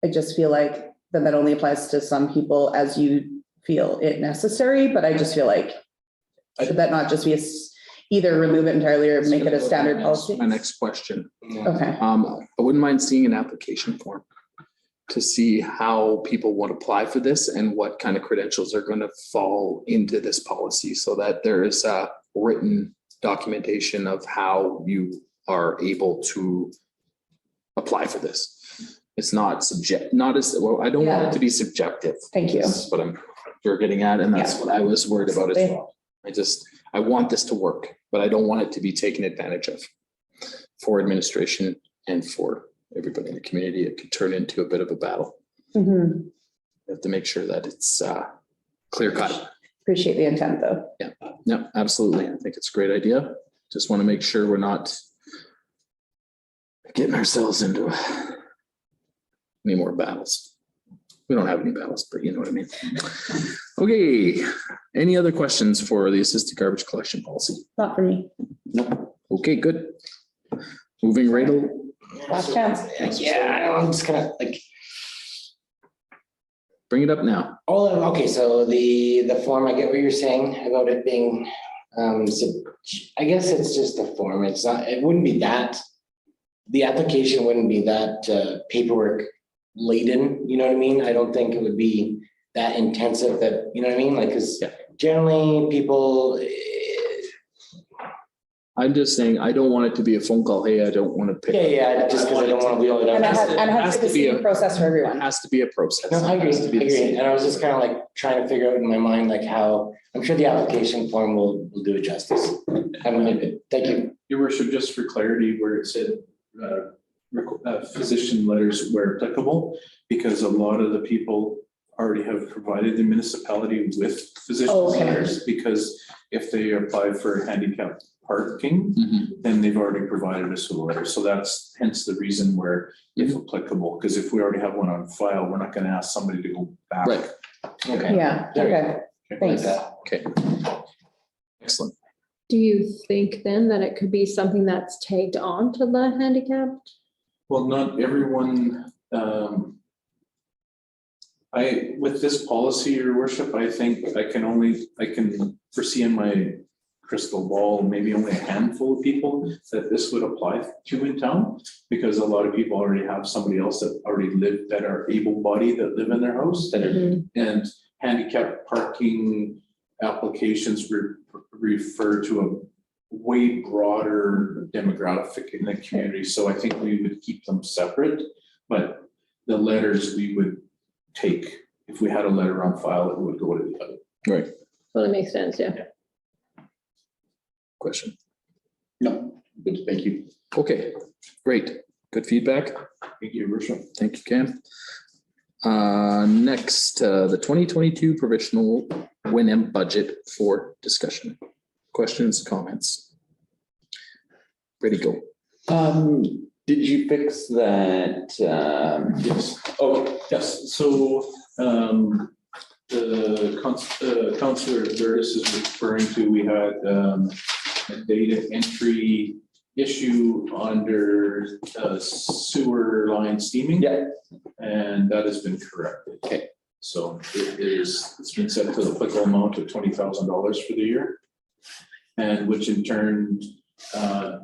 A: I just feel like then that only applies to some people as you feel it necessary, but I just feel like, should that not just be either remove it entirely or make it a standard policy?
B: My next question.
A: Okay,
B: I wouldn't mind seeing an application form to see how people want to apply for this and what kind of credentials are going to fall into this policy so that there is a written documentation of how you are able to apply for this. It's not I don't want it to be subjective.
A: thank you.
B: That's what you're getting at, and that's what I was worried about as well. I want this to work, but I don't want it to be taken advantage of for administration and for everybody in the community. It could turn into a bit of a battle.
A: Mhm.
B: We have to make sure that it's clear cut.
A: Appreciate the intent, though.
B: Yeah, absolutely. I think it's a great idea. Just want to make sure we're not getting ourselves into any more battles. We don't have any battles, but you know what I mean. Okay, any other questions for the assisted garbage collection policy?
A: Not for me.
B: No. Okay, good. Moving right along.
A: Last chance.
C: Yeah, I'm just kind of like,
B: Bring it up now.
C: okay, so the form, I get what you're saying about it being, I guess it's just a form. It wouldn't be that, the application wouldn't be that paperwork laden, you know what I mean? I don't think it would be that intensive that, you know what I mean? Like, cause generally people,
B: I'm just saying, I don't want it to be a phone call. Hey, I don't want to pick.
C: yeah, just cause I don't want to wheel it
A: And it
C: out.
A: has to be the same process for
B: It
A: everyone.
B: has to be a process.
C: No, I agree,
B: It has to be the same.
C: and I was just kind of like trying to figure out in my mind, like how, I'm sure the application form will do it justice. Thank you.
D: Your worship, just for clarity, where it said physician letters where applicable, because a lot of the people already have provided the municipality with physician
A: Oh, okay.
D: letters, because if they apply for handicap parking,
B: Mhm.
D: then they've already provided us with a letter. So that's hence the reason where if applicable, because if we already have one on file, we're not going to ask somebody to go back.
B: Right.
C: Okay.
A: Yeah, okay, thanks.
B: Okay. Excellent.
K: Do you think then that it could be something that's tagged on to the handicapped?
D: Well, not everyone, with this policy, your worship, I think I can foresee in my crystal ball, maybe only a handful of people that this would apply to in town, because a lot of people already have somebody else that already live, that are able-bodied, that live in their house, that are, and handicap parking applications refer to way broader demographic in the community, so I think we would keep them separate. But the letters we would take, if we had a letter on file, it would go to the other.
B: Right,
K: Well, it makes sense, yeah.
B: question.
L: No, good, thank you.
B: Okay, great. Good feedback.
D: Thank you, Your Worship.
B: Thank you, Cam. Next, the 2022 provisional WINM budget for discussion. Questions, comments? Ready, go.
L: Did you fix that?
D: Yes.
L: Okay,
D: Yes, so the Councillor Burtis is referring to, we had a data entry issue under sewer line steaming.
L: yeah,
D: And that has been corrected.
L: Okay.
D: So it's been set to the applicable amount of $20,000 for the year. And which in turn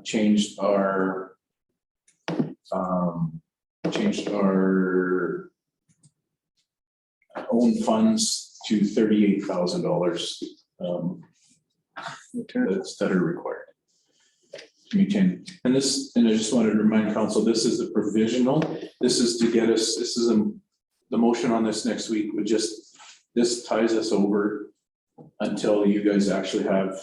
D: changed our own funds to $38,000 that are required. And this, and I just wanted to remind council, this is the provisional. This is to get us, this is the motion on this next week would just, this ties us over until you guys actually have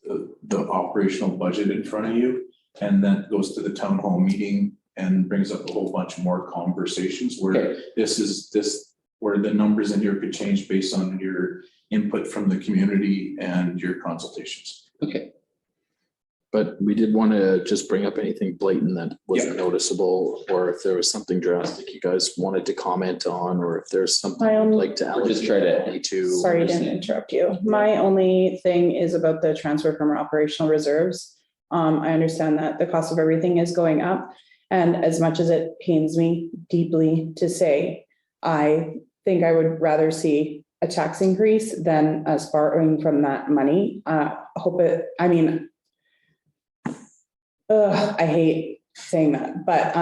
D: the operational budget in front of you. And then goes to the town hall meeting and brings up a whole bunch more conversations where where the numbers in here could change based on your input from the community and your consultations.
L: okay.
B: But we did want to just bring up anything blatant that wasn't noticeable, or if there was something drastic you guys wanted to comment on, or if there's something you'd like to
L: Or just try to-
B: allocate to.
A: Sorry, I didn't interrupt you. My only thing is about the transfer from our operational reserves. I understand that the cost of everything is going up. And as much as it pains me deeply to say, I think I would rather see a tax increase than us borrowing from that money. I hate saying that, but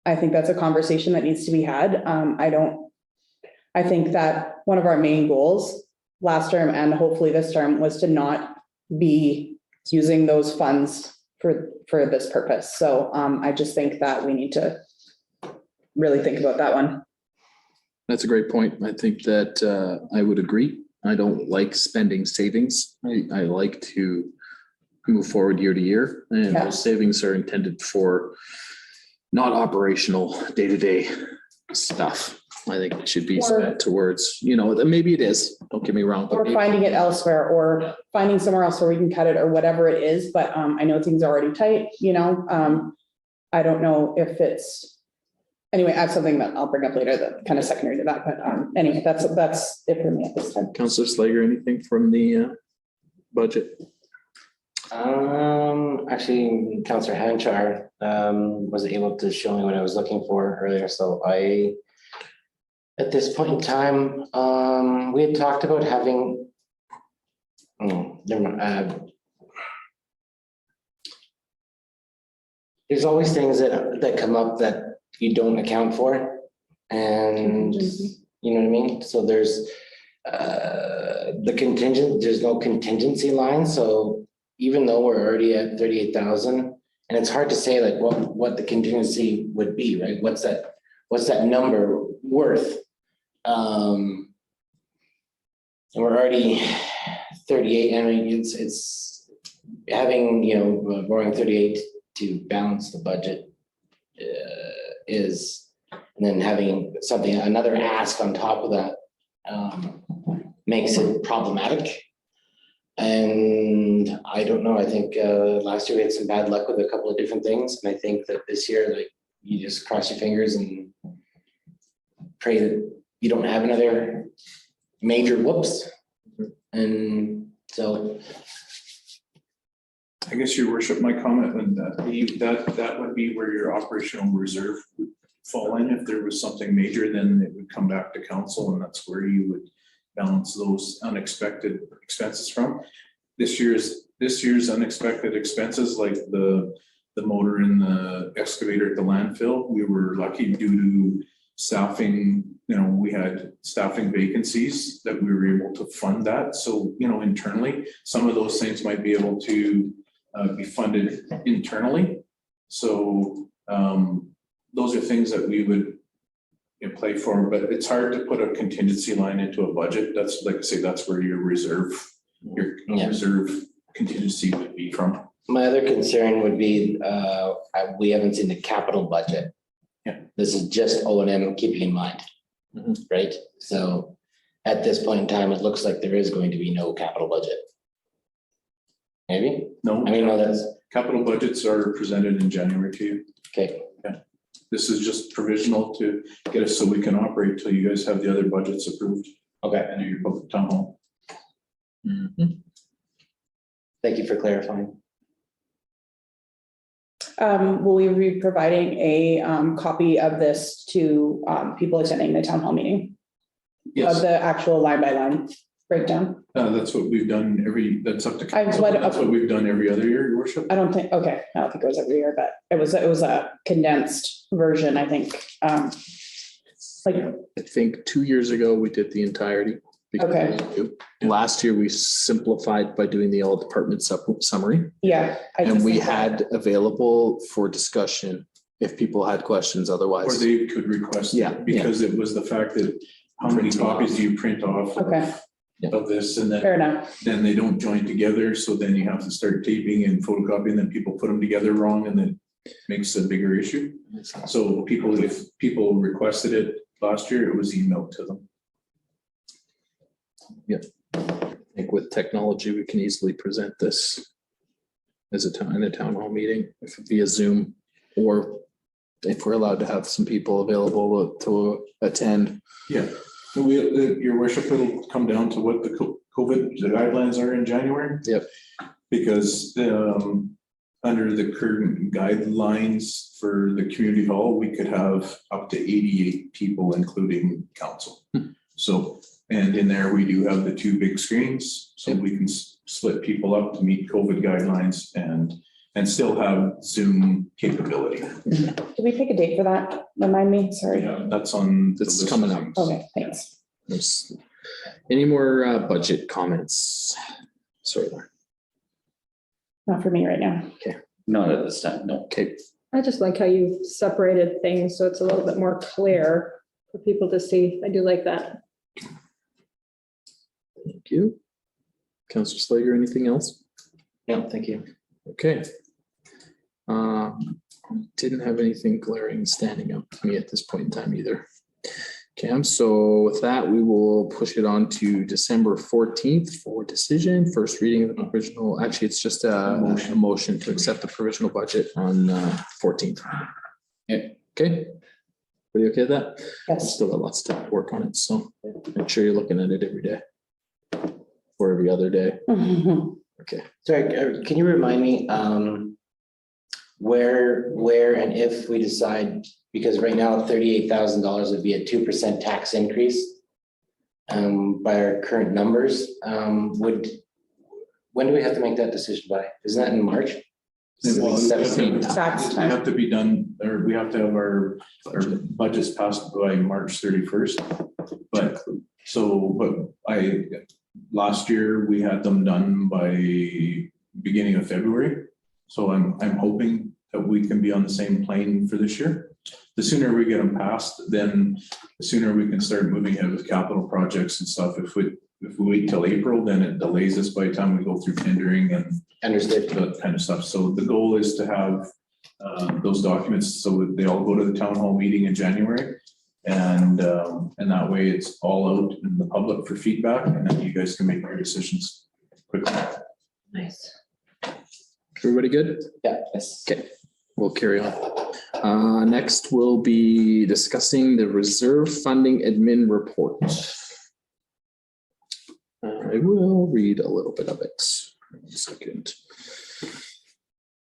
A: I think that's a conversation that needs to be had. I think that one of our main goals last term and hopefully this term was to not be using those funds for this purpose. So I just think that we need to really think about that one.
B: That's a great point. I think that I would agree. I don't like spending savings. I like to move forward year to year, and
A: Yeah.
B: those savings are intended for not operational day-to-day stuff. I think it should be spent towards, maybe it is, don't get me wrong. but
A: Or
B: maybe-
A: finding it elsewhere or finding somewhere else where we can cut it or whatever it is, but I know things are already tight, I don't know if it's, anyway, I have something that I'll bring up later that kind of secondary to that, but anyway, that's it for me at this time.
B: Councillor Slager, anything from the budget?
C: Actually, Councillor Hanchar was able to show me what I was looking for earlier, so at this point in time, we had talked about having, never mind, there's always things that come up that you don't account for, and you know what I mean? So there's there's no contingency line, so even though we're already at 38,000, and it's hard to say like what the contingency would be, right? What's that number worth? And we're already 38. I mean, it's having, borrowing 38 to balance the budget is, and then having another ask on top of that makes it problematic. And I don't know, I think last year we had some bad luck with a couple of different things. And I think that this year, like, you just cross your fingers and pray that you don't have another major whoops. And so.
D: I guess, Your Worship, my comment on that would be where your operational reserve would fall in. If there was something major, then it would come back to council, and that's where you would balance those unexpected expenses from. This year's unexpected expenses, like the motor and the excavator at the landfill, we were lucky due to staffing, we had staffing vacancies that we were able to fund that. So, internally, some of those things might be able to be funded internally. So those are things that we would play for, but it's hard to put a contingency line into a budget. That's like I say, that's where your reserve contingency would be from.
C: My other concern would be, we haven't seen the capital budget.
D: Yeah.
C: This is just O and M, keeping in mind, right? So at this point in time, it looks like there is going to be no capital budget. Maybe?
D: No,
C: I mean, no, that's,
D: capital budgets are presented in January to you.
C: okay.
D: This is just provisional to get us so we can operate till you guys have the other budgets approved
C: Okay,
D: and your public town hall.
C: thank you for clarifying.
A: Will we be providing a copy of this to people attending the town hall meeting?
D: Yes,
A: Of the actual line by line breakdown?
D: that's what we've done that's up to
A: I
D: council.
A: what-
D: That's what we've done every other year, your worship.
A: I don't think it was every year, but it was a condensed version, I think. Like,
B: I think 2 years ago, we did the entirety.
A: Okay.
B: Last year, we simplified by doing the all department summary.
A: yeah. I
B: And
A: just
B: we
A: think that-
B: had available for discussion if people had questions,
D: Or
B: otherwise.
D: they could request
B: Yeah,
D: it, because it was the fact that how many
B: Printing
D: copies
B: off.
D: do you print off
A: Okay,
D: of this, and
A: fair enough.
D: then they don't join together, so then you have to start taping and photocopying, then people put them together wrong, and then makes a bigger issue. So if people requested it last year, it was emailed to them.
B: I think with technology, we can easily present this as in a town hall meeting, if it via Zoom, or if we're allowed to have some people available to attend.
D: Yeah, your worship, it'll come down to what the COVID guidelines are in January.
B: Yep.
D: Because under the current guidelines for the community hall, we could have up to 88 people, including council. So, and in there, we do have the 2 big screens, so we can split people up to meet COVID guidelines and still have Zoom capability.
A: Did we pick a date for that? Remind me, sorry.
D: Yeah, that's on. the
B: That's
D: list
B: coming
D: of
B: up.
D: things.
A: Okay, thanks.
B: Any more budget comments? Sorry.
A: Not for me right now.
L: Not at this time, no.
B: Okay,
K: I just like how you've separated things, so it's a little bit more clear for people to see. I do like that.
B: thank you. Councilor Slager, anything else?
C: No, thank you.
B: Okay. Didn't have anything glaring standing out to me at this point in time either. Okay, so with that, we will push it on to December 14th for decision, first reading of the provisional. Actually, it's just a motion to accept the provisional budget on 14th.
L: Yeah.
B: Okay. Are you okay with that?
A: Yes.
B: Still got lots of work on it, so make sure you're looking at it every day. Or every other day. Okay.
C: Sorry, can you remind me, where and if we decide, because right now $38,000 would be a 2% tax increase by our current numbers, when do we have to make that decision by? Isn't that in March?
D: Well, we have to-
C: 17.
A: Tax
D: we
A: time.
D: have to be done, or we have to have our budgets passed by March 31st. But last year, we had them done by beginning of February. So I'm hoping that we can be on the same plane for this year. The sooner we get them passed, then the sooner we can start moving ahead with capital projects and stuff. If we wait till April, then it delays us by the time we go through tendering and
C: Understood.
D: that kind of stuff. So the goal is to have those documents so that they all go to the town hall meeting in January. And that way it's all out in the public for feedback, and then you guys can make your decisions quickly.
K: Nice.
B: Everybody good?
C: Yeah, yes.
B: Okay, we'll carry on. Next, we'll be discussing the reserve funding admin report. I will read a little bit of it. One second.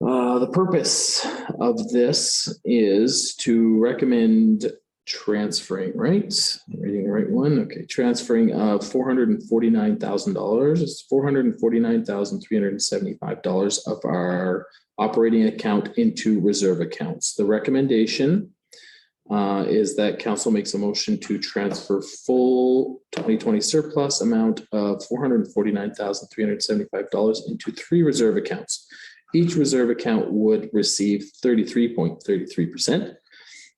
B: The purpose of this is to recommend transferring, right? I'm reading the right one. Okay, transferring of $449,000. It's $449,375 of our operating account into reserve accounts. The recommendation is that council makes a motion to transfer full 2020 surplus amount of $449,375 into 3 reserve accounts. Each reserve account would receive 33.33%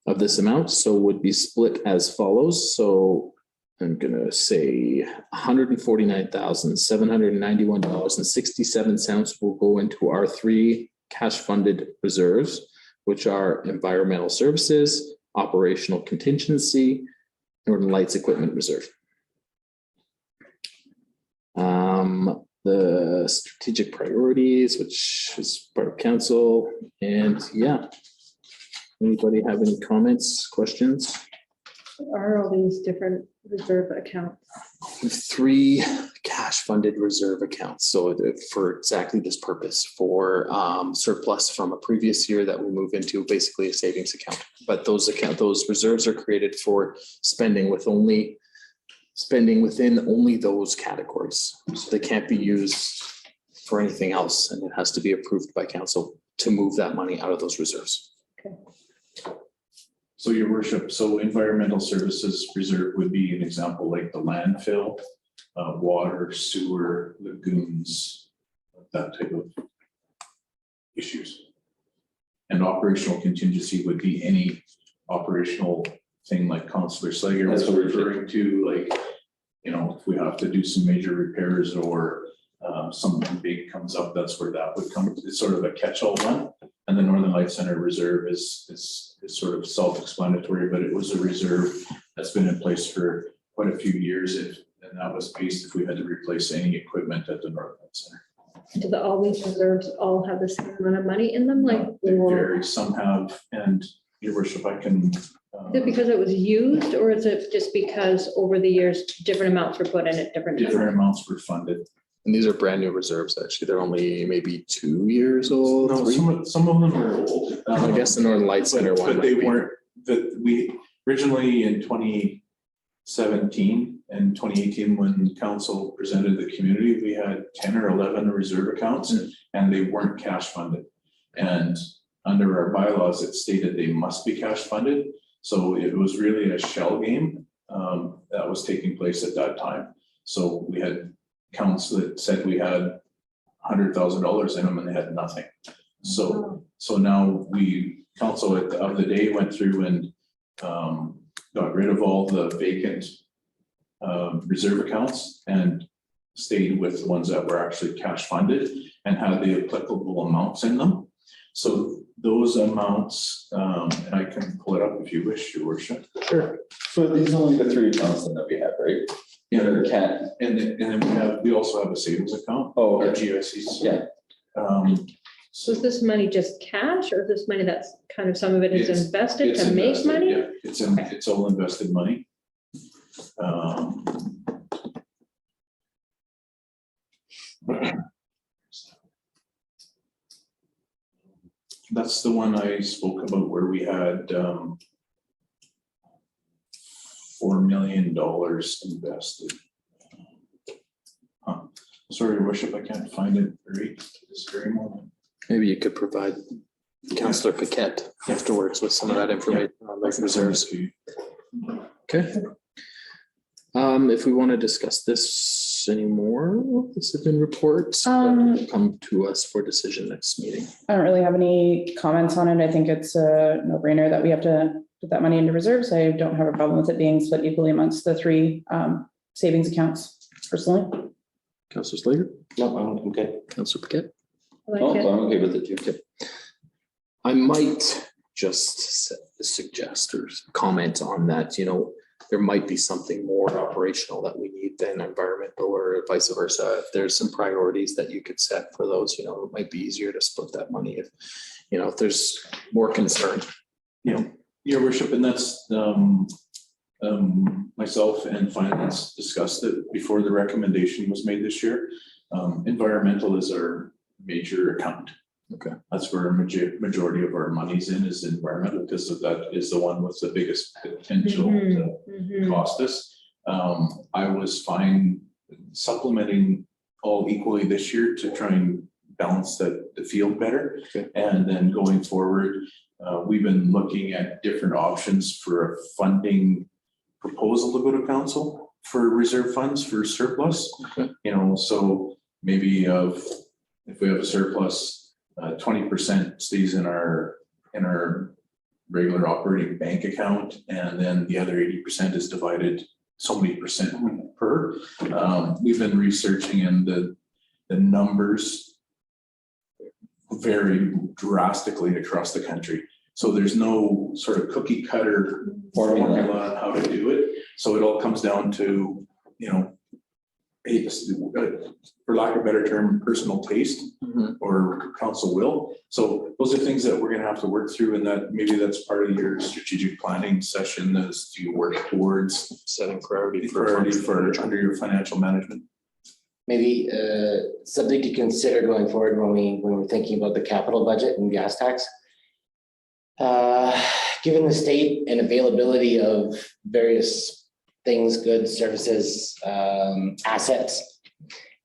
B: of this amount, so would be split as follows. So I'm gonna say $149,791.67 will go into our 3 cash funded reserves, which are environmental services, operational contingency, Northern Lights Equipment Reserve. The strategic priorities, which is part of council, and yeah. Anybody have any comments, questions?
K: Are all these different reserve accounts?
B: 3 cash funded reserve accounts. So for exactly this purpose, for surplus from a previous year that we move into basically a savings account. But those reserves are created for spending within only those categories. So they can't be used for anything else, and it has to be approved by council to move that money out of those reserves.
D: So your worship, so environmental services reserve would be an example like the landfill, water, sewer, lagoons, that type of issues. And operational contingency would be any operational thing like Councillor Slager was referring to, like, you know, if we have to do some major repairs or something big comes up, that's where that would come. It's sort of a catch-all one. And the Northern Lights Center Reserve is sort of self-explanatory, but it was a reserve that's been in place for quite a few years. And that was based if we had to replace any equipment at the Northern Lights Center.
K: Do all these reserves all have the same amount of money in them? Like,
D: They vary, some have, and your worship, I can.
K: is it because it was used, or is it just because over the years, different amounts were put in at different times?
D: Different amounts were funded.
B: And these are brand new reserves, actually. They're only maybe 2 years old.
D: No,
B: 3.
D: some of them are old.
B: I guess the Northern Lights Center one.
D: But they
B: might be.
D: weren't, we originally in 2017 and 2018, when council presented the community, we had 10 or 11 reserve accounts and they weren't cash funded. And under our bylaws, it stated they must be cash funded. So it was really a shell game that was taking place at that time. So we had accounts that said we had $100,000 in them and they had nothing. So now council of the day went through and got rid of all the vacant reserve accounts and stayed with the ones that were actually cash funded and had the applicable amounts in them. So those amounts, and I can pull it up if you wish, your worship.
B: Sure.
L: So these are only the 3 accounts then that we have, right?
D: Yeah, and then we also have a savings account.
L: Oh,
D: Our
L: okay.
D: GICs.
L: Yeah.
K: So is this money just cash, or is this money that's kind of, some of it is
D: It's-
K: invested
D: It's
K: to make
D: invested,
K: money?
D: yeah. It's all invested money. That's the one I spoke about where we had $4 million invested. Sorry, your worship, I can't find it right this very moment.
B: Maybe you could provide Councillor Paquette afterwards with some of that information on those reserves. Okay. If we want to discuss this anymore, this has been reports, come to us for decision next meeting.
A: I don't really have any comments on it. I think it's a no-brainer that we have to put that money into reserves. I don't have a problem with it being split equally amongst the 3 savings accounts personally.
B: Councillor Slager?
C: No, I'm good.
B: Councillor Paquette?
K: I like
L: Oh,
K: it.
L: I'm okay with it too.
B: Okay. I might just suggest or comment on that, you know, there might be something more operational that we need than environmental or vice versa. If there's some priorities that you could set for those, you know, it might be easier to split that money if, you know, if there's more concern.
D: Yeah, your worship, and that's myself and finance discussed it before the recommendation was made this year. Environmental is our major account.
B: Okay.
D: That's where majority of our money's in, is environmental, because of that is the one with the biggest potential to
K: Mhm.
D: cost us. I was fine supplementing all equally this year to try and balance the field better.
B: Okay.
D: And then going forward, we've been looking at different options for a funding proposal to go to council for reserve funds for surplus.
B: Okay.
D: You know, so maybe if we have a surplus, 20% stays in our regular operating bank account, and then the other 80% is divided so many percent per. We've been researching, and the numbers vary drastically across the country. So there's no sort of cookie cutter formula on how to do it. So it all comes down to, you know, for lack of a better term, personal taste or council will. So those are things that we're gonna have to work through, and that maybe that's part of your strategic planning session, is to work towards
B: Setting priority
D: for under your financial management.
C: Maybe something to consider going forward when we're thinking about the capital budget and gas tax. Given the state and availability of various things, goods, services, assets,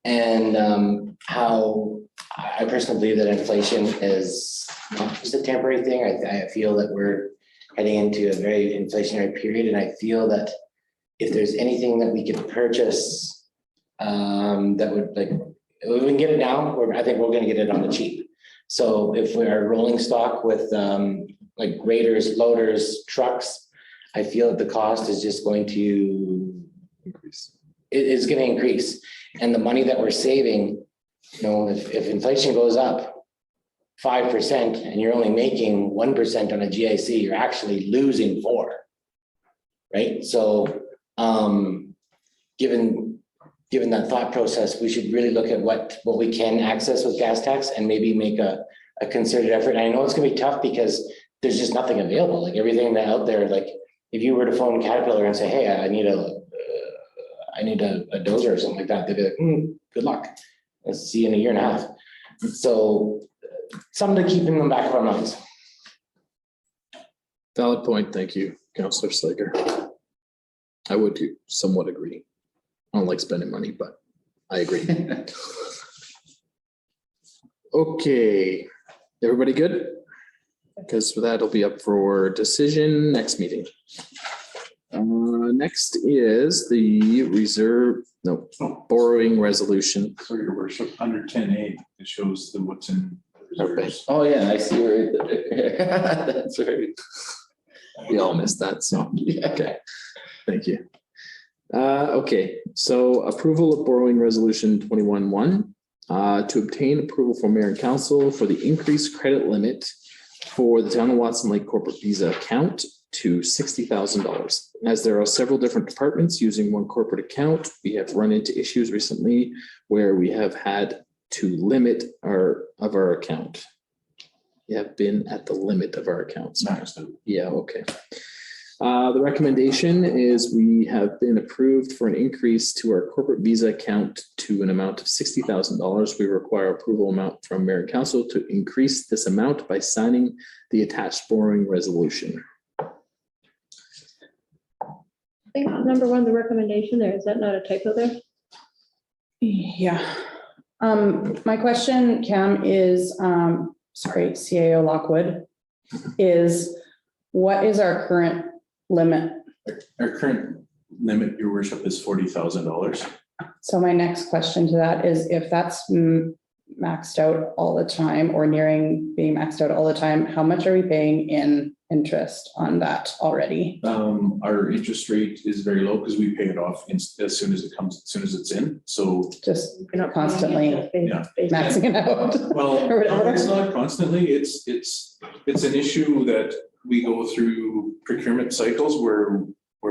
C: and how I personally believe that inflation is not just a temporary thing. I feel that we're heading into a very inflationary period, and I feel that if there's anything that we could purchase that would, like, we can get it now, or I think we're gonna get it on the cheap. So if we are rolling stock with like graders, loaders, trucks, I feel that the cost is just going to increase. It is gonna increase. And the money that we're saving, you know, if inflation goes up 5% and you're only making 1% on a GIC, you're actually losing 4%. Right? So given that thought process, we should really look at what we can access with gas tax and maybe make a concerted effort. And I know it's gonna be tough because there's just nothing available. Like everything that out there, like if you were to phone Caterpillar and say, hey, I need a dozer or something like that, they'd be like, good luck. I'll see you in a year and a half. So something to keep in the back of our minds.
B: Valid point. Thank you, Councillor Slager. I would somewhat agree. I don't like spending money, but I agree. Okay, everybody good? Because that'll be up for decision next meeting. Next is the borrowing resolution.
D: So your worship, under 10A, it shows what's in reserves.
L: Oh, yeah, I see where, that's right.
B: We all missed that, so,
L: Yeah.
B: okay, thank you. Okay, so approval of borrowing resolution 21-1 to obtain approval from mayor and council for the increased credit limit for the town of Watson Lake corporate visa account to $60,000. As there are several different departments using one corporate account, we have run into issues recently where we have had to limit our account. We have been at the limit of our accounts. Yeah, okay. The recommendation is we have been approved for an increase to our corporate visa account to an amount of $60,000. We require approval amount from mayor and council to increase this amount by signing the attached borrowing resolution.
K: I think number one, the recommendation there, is that not a typo there?
A: Yeah. My question, Cam, is, sorry, CAO Lockwood, is what is our current limit?
D: Our current limit, your worship, is $40,000.
A: So my next question to that is, if that's maxed out all the time or nearing being maxed out all the time, how much are we paying in interest on that already?
D: Our interest rate is very low because we pay it off as soon as it comes, as soon as it's in. So,
A: Just
K: You're not
A: constantly
D: yeah.
A: maxing it out.
D: Well,
A: Or whatever.
D: no, it's not constantly. It's an issue that we go through procurement cycles where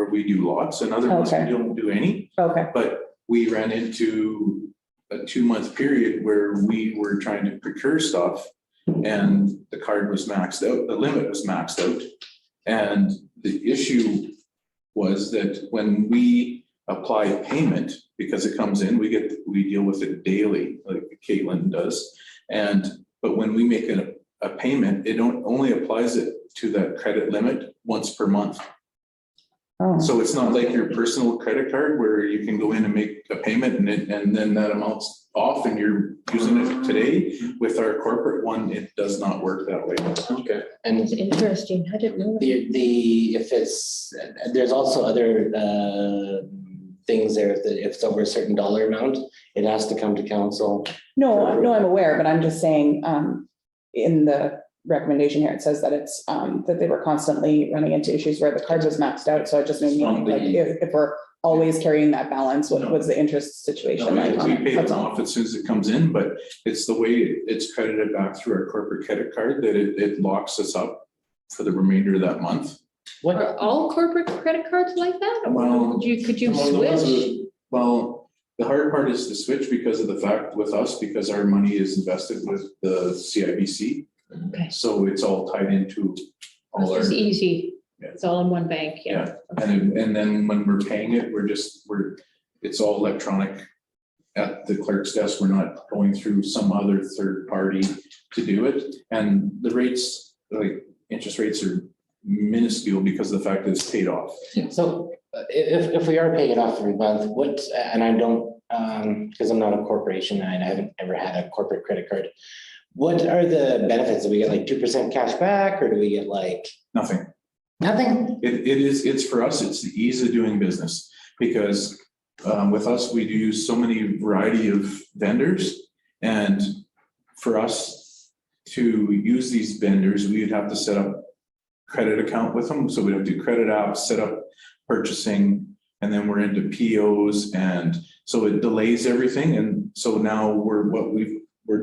D: we do lots, and other ones we
A: Okay.
D: don't do any.
A: Okay,
D: But we ran into a 2-month period where we were trying to procure stuff and the card was maxed out, the limit was maxed out. And the issue was that when we apply payment, because it comes in, we deal with it daily, like Caitlin does. But when we make a payment, it only applies it to that credit limit once per month.
A: Oh,
D: So it's not like your personal credit card where you can go in and make a payment and then that amount's off and you're using it today. With our corporate one, it does not work that way.
L: Okay.
C: And
K: It's interesting. I didn't know. that.
C: if it's, there's also other things there, that if it's over a certain dollar amount, it has to come to council.
A: no, I'm aware, but I'm just saying, in the recommendation here, it says that it's, that they were constantly running into issues where the card was maxed out, so it just made me think, like, if we're always carrying that balance, what's the interest situation like on
D: We
A: it?
D: pay
A: That's
D: it
A: all.
D: off as soon as it comes in, but it's the way it's credited back through our corporate credit card that it locks us up for the remainder of that month.
K: Are all corporate credit cards like that? Or
D: Well,
K: could you
D: Well, the ones
K: switch?
D: with- Well, the hard part is to switch because of the fact with us, because our money is invested with the CIBC.
K: Okay.
D: So it's all tied into all our,
K: It's easy.
D: Yeah.
K: It's all in one bank, yeah.
D: and then when we're paying it, it's all electronic at the clerk's desk. We're not going through some other third party to do it. And the rates, like interest rates are minuscule because of the fact that it's paid off.
C: So if we are paying it off every month, what, and I don't, because I'm not a corporation and I haven't ever had a corporate credit card. What are the benefits? Do we get like 2% cash back or do we get like
D: Nothing.
C: nothing?
D: It's for us, it's the ease of doing business because with us, we do so many variety of vendors. And for us to use these vendors, we would have to set up credit account with them. So we'd have to do credit apps, set up purchasing, and then we're into POs. And so it delays everything. And so now we're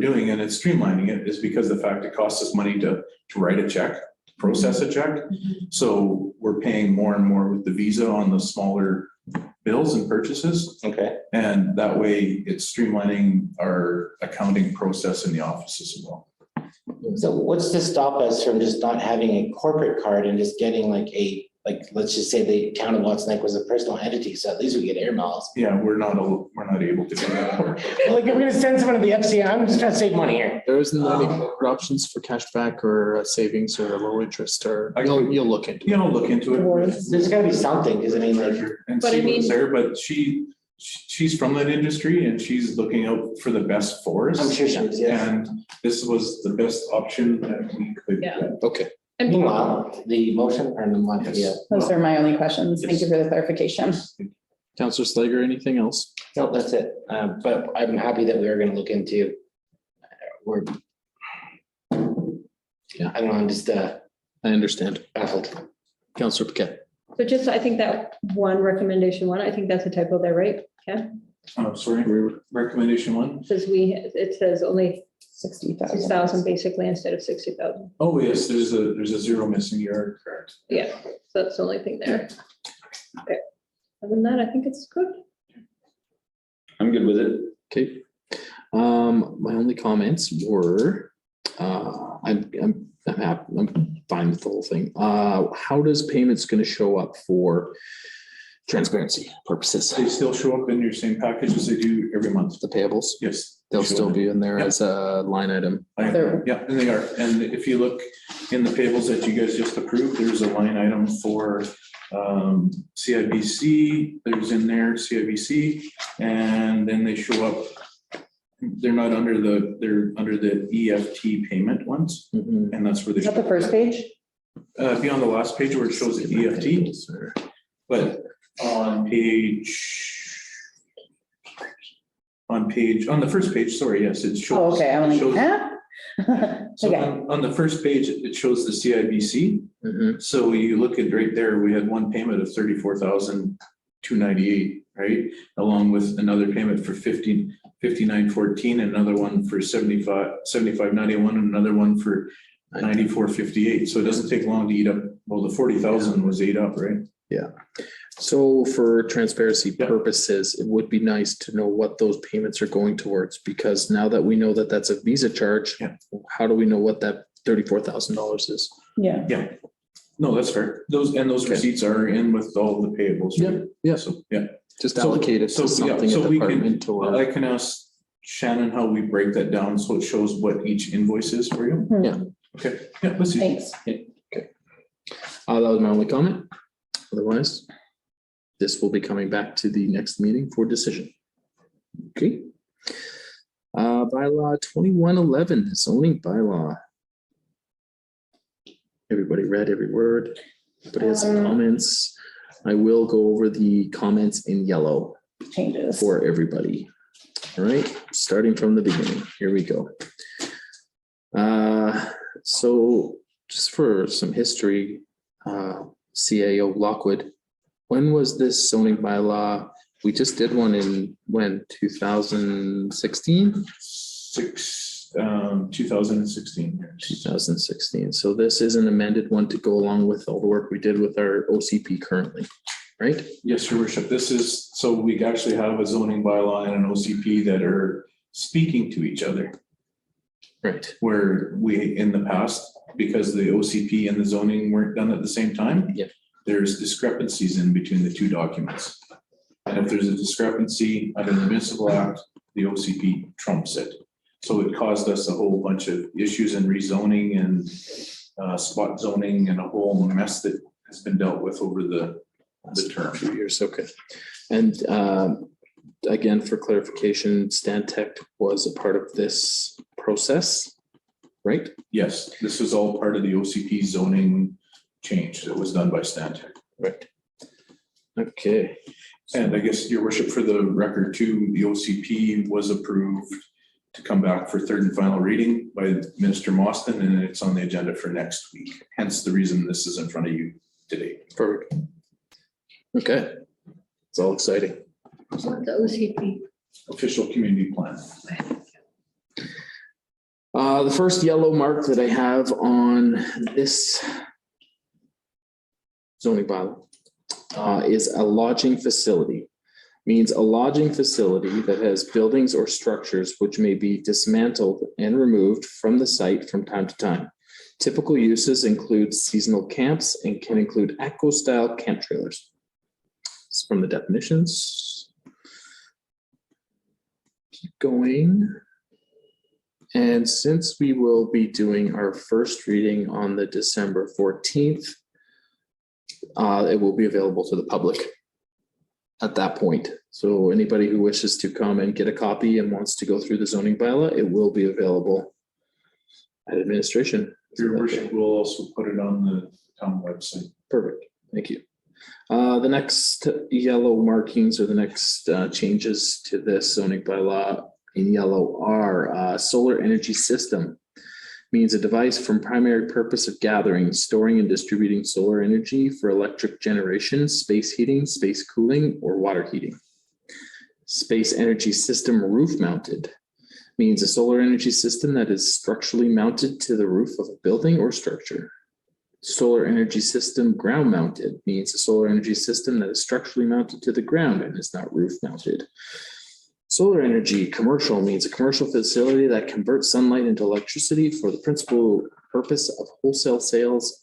D: doing, and it's streamlining it, is because the fact it costs us money to write a check, process a check. So we're paying more and more with the Visa on the smaller bills and purchases.
C: Okay.
D: And that way it's streamlining our accounting process in the offices as well.
C: So what's to stop us from just not having a corporate card and just getting like let's just say the town of Watson Lake was a personal entity, so at least we get air miles.
D: Yeah, we're not able to do that.
C: Like, if we're gonna send someone to the FCA, I'm just trying to save money here.
B: There isn't any options for cashback or savings or low interest, or you'll look into it.
D: You know, look into it.
C: There's gotta be something, because I mean, like,
D: And
K: But I
D: see what's
K: mean-
D: there, but she's from that industry and she's looking out for the best for us.
C: I'm sure she is, yeah.
D: And this was the best option that we could.
K: Yeah.
D: get.
B: Okay.
K: And
C: Meanwhile, the motion or the month, yeah.
D: Yes.
A: Those are my only questions. Thank you for the clarification.
B: Counselor Slager, anything else?
C: No, that's it. But I'm happy that we are gonna look into. We're.
B: Yeah.
C: I don't know, I'm just
B: I understand.
C: baffled.
B: Counselor Paquette.
K: so just, I think that recommendation one, I think that's a typo there, right? Yeah,
D: Oh, sorry, recommendation one?
K: says it says only
A: 60,000.
K: 6,000 basically instead of 60,000.
D: Oh, yes, there's a zero missing, you are correct.
K: Yeah, so that's the only thing there. Okay, other than that, I think it's good.
L: I'm good with it.
B: Okay. My only comments were, I'm happy, I'm fine with the whole thing. How does payments gonna show up for transparency purposes?
D: They still show up in your same package as they do every month.
B: The payables,
D: Yes.
B: they'll still be in there
D: Yep.
B: as a line item.
D: Yeah, and they are. And if you look in the payables that you guys just approved, there's a line item for CIBC, there's in there CIBC, and then they show up. They're not under they're under the EFT payment ones,
B: Mhm.
D: and that's where they.
A: Is that the first page?
D: Be on the last page where it shows the EFT, but on the first page, sorry, yes, it shows.
A: Oh, okay, I'm
D: it shows-
A: like, huh?
D: So
A: Okay,
D: on the first page, it shows the CIBC.
B: Mhm.
D: So you look at right there, we had one payment of 34,298, right? Along with another payment for 5914, another one for 7591, and another one for 9458. So it doesn't take long to eat up. Well, the 40,000 was ate up, right?
B: So for transparency
D: Yeah.
B: purposes, it would be nice to know what those payments are going towards, because now that we know that that's a Visa charge,
D: Yeah.
B: how do we know what that $34,000 is?
A: yeah.
D: No, that's fair. Those
B: Okay.
D: receipts are in with all the payables. right?
B: Yeah.
D: So, yeah.
B: Just
D: So-
B: allocate it
D: so,
B: to
D: yeah,
B: something,
D: so
B: a
D: we can-
B: department or.
D: I can ask Shannon how we break that down so it shows what each invoice is for you.
A: Hmm.
B: Yeah.
D: Okay, yeah, let's see.
A: Thanks.
B: That was my only comment. Otherwise, this will be coming back to the next meeting for decision. Okay. Bylaw 2111, zoning bylaw. Everybody read every word. Everybody has some comments. I will go over the comments in yellow
A: Changes.
B: for everybody. All right, starting from the beginning. Here we go. So just for some history, CAO Lockwood, when was this zoning bylaw? We just did one in when, 2016?
D: 2016.
B: 2016. So this is an amended one to go along with all the work we did with our OCP currently, right?
D: Yes, your worship. This is, so we actually have a zoning bylaw and an OCP that are speaking to each other.
B: Right.
D: Where we, in the past, because the OCP and the zoning weren't done at the same time.
B: Yep.
D: There's discrepancies in between the two documents. And if there's a discrepancy under the municipal act, the OCP trumps it. So it caused us a whole bunch of issues in rezoning and spot zoning and a whole mess that has been dealt with over the term.
B: 2 years, okay. And again, for clarification, Stantec was a part of this process, right?
D: Yes, this was all part of the OCP zoning change that was done by Stantec.
B: Right. Okay.
D: And I guess, your worship, for the record too, the OCP was approved to come back for third and final reading by Minister Mostyn, and it's on the agenda for next week. Hence the reason this is in front of you today.
B: Perfect. Okay. It's all exciting.
K: The OCP.
D: Official community plan.
B: The first yellow mark that I have on this zoning bylaw is a lodging facility. Means a lodging facility that has buildings or structures which may be dismantled and removed from the site from time to time. Typical uses include seasonal camps and can include ATCO-style camp trailers. It's from the definitions. Keep going. And since we will be doing our first reading on the December 14th, it will be available to the public at that point. So anybody who wishes to come and get a copy and wants to go through the zoning bylaw, it will be available at administration.
D: Your worship, will also put it on the town website.
B: Perfect, thank you. The next yellow markings or the next changes to this zoning bylaw in yellow are solar energy system. Means a device from primary purpose of gathering, storing, and distributing solar energy for electric generation, space heating, space cooling, or water heating. Space energy system roof mounted. Means a solar energy system that is structurally mounted to the roof of a building or structure. Solar energy system ground mounted. Means a solar energy system that is structurally mounted to the ground and is not roof mounted. Solar energy commercial means a commercial facility that converts sunlight into electricity for the principal purpose of wholesale sales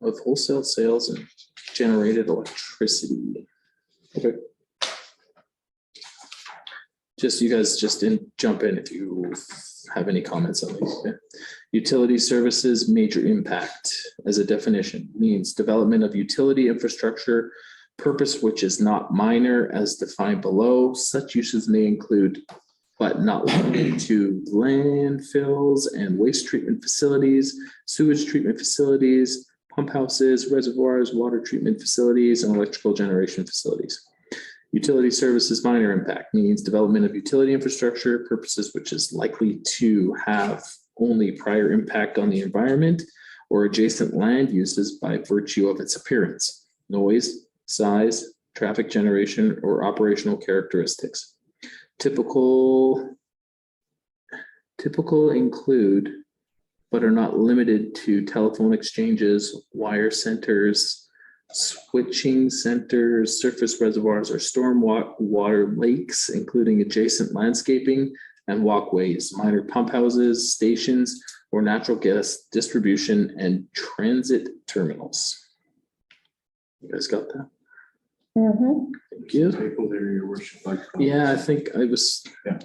B: and generated electricity. Okay. Just you guys just jump in if you have any comments on these. Okay. Utility services major impact as a definition means development of utility infrastructure purpose which is not minor as defined below. Such uses may include, but not limited to, landfills and waste treatment facilities, sewage treatment facilities, pump houses, reservoirs, water treatment facilities, and electrical generation facilities. Utility services minor impact means development of utility infrastructure purposes which is likely to have only prior impact on the environment or adjacent land uses by virtue of its appearance, noise, size, traffic generation, or operational characteristics. Typical include, but are not limited to, telephone exchanges, wire centers, switching centers, surface reservoirs, or storm water lakes, including adjacent landscaping and walkways, minor pump houses, stations, or natural gas distribution and transit terminals. You guys got that?
A: Mm-hmm.
B: Thank you.
D: Typo there, your worship.
B: Yeah, I think I was.
D: Yeah.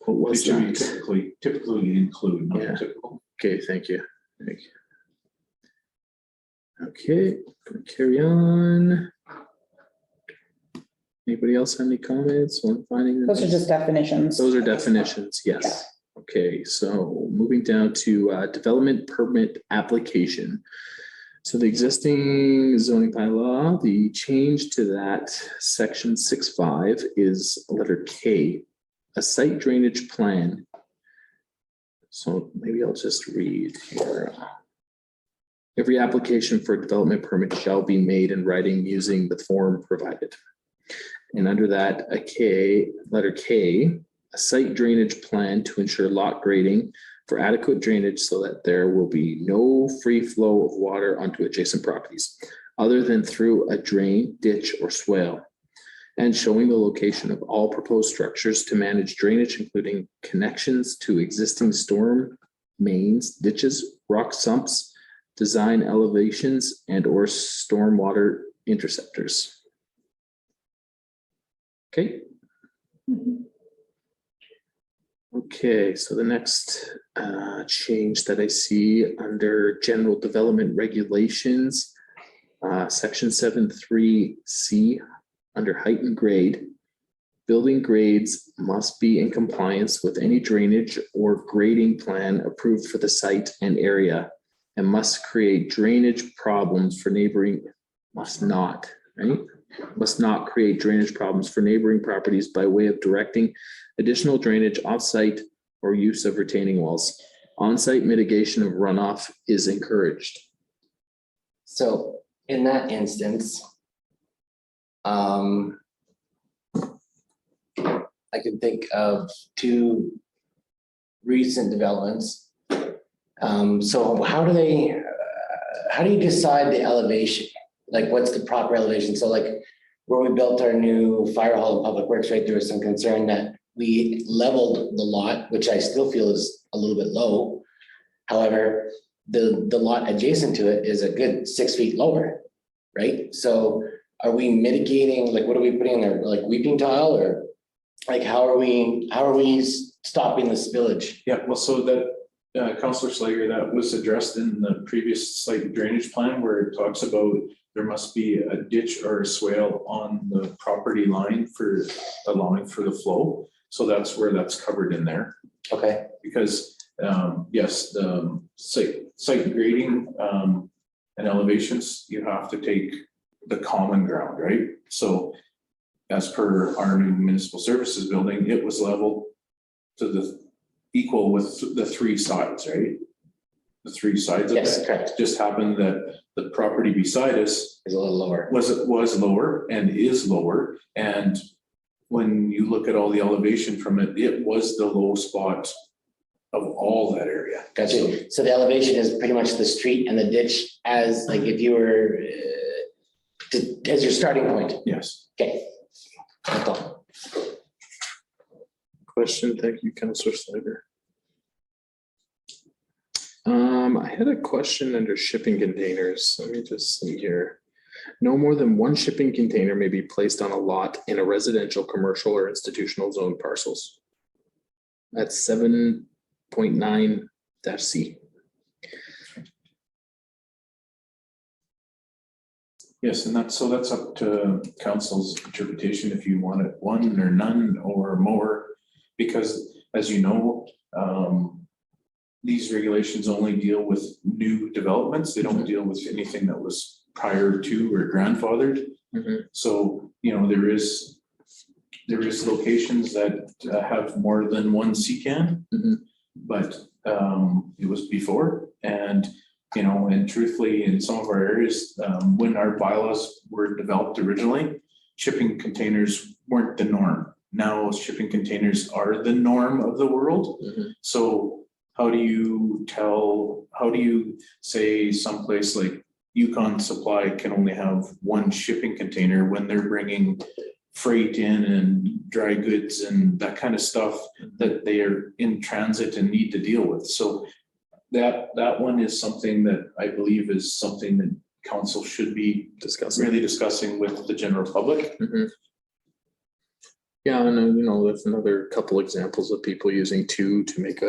B: What was
D: It should be
B: that?
D: typically include,
B: Yeah.
D: not typical.
B: Okay, thank you. Thank you. Okay, gonna carry on. Anybody else have any comments on finding?
A: Those are just definitions.
B: Those are definitions, yes. Okay, so moving down to development permit application. So the existing zoning bylaw, the change to that section 6.5 is letter K, a site drainage plan. So maybe I'll just read here. Every application for a development permit shall be made in writing using the form provided. And under that, letter K, a site drainage plan to ensure lot grading for adequate drainage so that there will be no free flow of water onto adjacent properties other than through a drain, ditch, or swale. And showing the location of all proposed structures to manage drainage, including connections to existing storm mains, ditches, rock sumps, design elevations, and or stormwater interceptors. Okay. Okay, so the next change that I see under general development regulations, section 7.3C, under height and grade, building grades must be in compliance with any drainage or grading plan approved for the site and area, and must create drainage problems for neighboring, must not create drainage problems for neighboring properties by way of directing additional drainage off-site or use of retaining walls. On-site mitigation of runoff is encouraged.
C: So in that instance, I could think of two recent developments. So how do you decide the elevation? Like, what's the proper elevation? So like where we built our new fire hall in Public Works, right, there was some concern that we leveled the lot, which I still feel is a little bit low. However, the lot adjacent to it is a good 6 feet lower, right? So are we mitigating, like, what are we putting there, like weeping tile, or like how are we stopping the spillage?
D: Yeah, well, so that Councillor Slager, that was addressed in the previous site drainage plan where it talks about there must be a ditch or a swale on the property line for allowing for the flow. So that's where that's covered in there.
C: Okay.
D: Because yes, the site grading and elevations, you have to take the common ground, right? So as per our new municipal services building, it was leveled to the equal with the three sides, right? The three sides of
C: Yes,
D: it.
C: correct.
D: Just happened that the property beside us
C: Is a little lower.
D: was lower and is lower. And when you look at all the elevation from it, it was the low spot of all that area.
C: Gotcha. So the elevation is pretty much the street and the ditch as like if you were as your starting point.
D: Yes.
C: Okay. That's all.
B: Question, thank you, Councillor Slager. I had a question under shipping containers. Let me just see here. No more than one shipping container may be placed on a lot in a residential, commercial, or institutional zone parcels. That's 7.9-C.
D: Yes, and that's up to council's interpretation if you want it one or none or more. Because as you know, these regulations only deal with new developments. They don't deal with anything that was prior to or grandfathered. So, you know, there is locations that have more than one CCAN, but it was before. And, you know, and truthfully, in some of our areas, when our bylaws were developed originally, shipping containers weren't the norm. Now shipping containers are the norm of the world. So how do you say someplace like Yukon Supply can only have one shipping container when they're bringing freight in and dry goods and that kind of stuff that they are in transit and need to deal with? So that one is something that I believe is something that council should be really discussing with the general public.
B: Yeah, and you know, there's another couple examples of people using two to make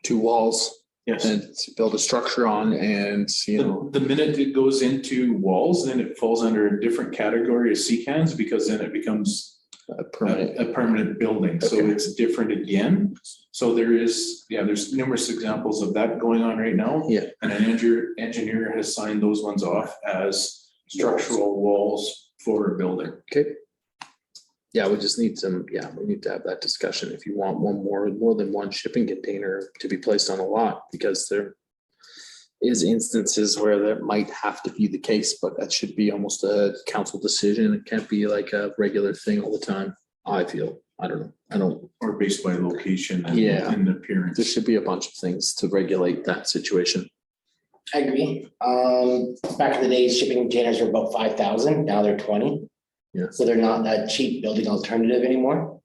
B: two walls
D: Yes.
B: and to build a structure on and, you know,
D: The minute it goes into walls, then it falls under a different category of secans because then it becomes
B: a permanent.
D: a permanent building. So
B: Okay.
D: it's different again. So there's numerous examples of that going on right now.
B: Yeah.
D: And an engineer has signed those ones off as structural walls for a building.
B: Okay. Yeah, we just need we need to have that discussion if you want more than one shipping container to be placed on a lot, because there is instances where that might have to be the case, but that should be almost a council decision. It can't be like a regular thing all the time, I feel. I don't know.
D: Or based by location and
B: Yeah.
D: and appearance.
B: There should be a bunch of things to regulate that situation.
C: I agree. Back in the days, shipping containers were about 5,000, now they're 20.
B: Yeah.
C: So they're not that cheap building alternative anymore.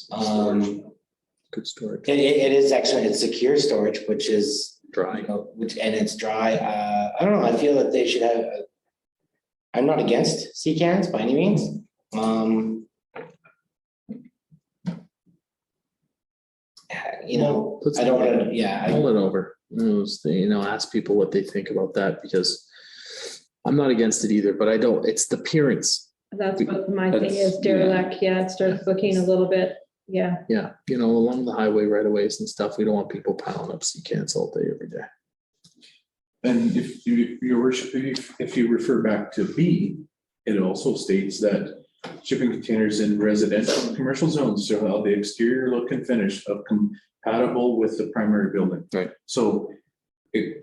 B: Good story.
C: It is actually, it's secure storage, which is,
B: Dry.
C: you know, and it's dry. I don't know, I feel that they should have. I'm not against secans by any means. You know, I don't want to,
B: Mull it over. Ask people what they think about that, because I'm not against it either, but I don't, it's the appearance.
K: That's what my thing is,
B: That's-
K: derelict, it starts looking a little bit,
B: Yeah, along the highway right of ways and stuff, we don't want people piling up sea cans all day, every day.
D: And if you, your worship, if you refer back to B, it also states that shipping containers in residential and commercial zones shall have the exterior look and finish of compatible with the primary building.
B: Right.
D: So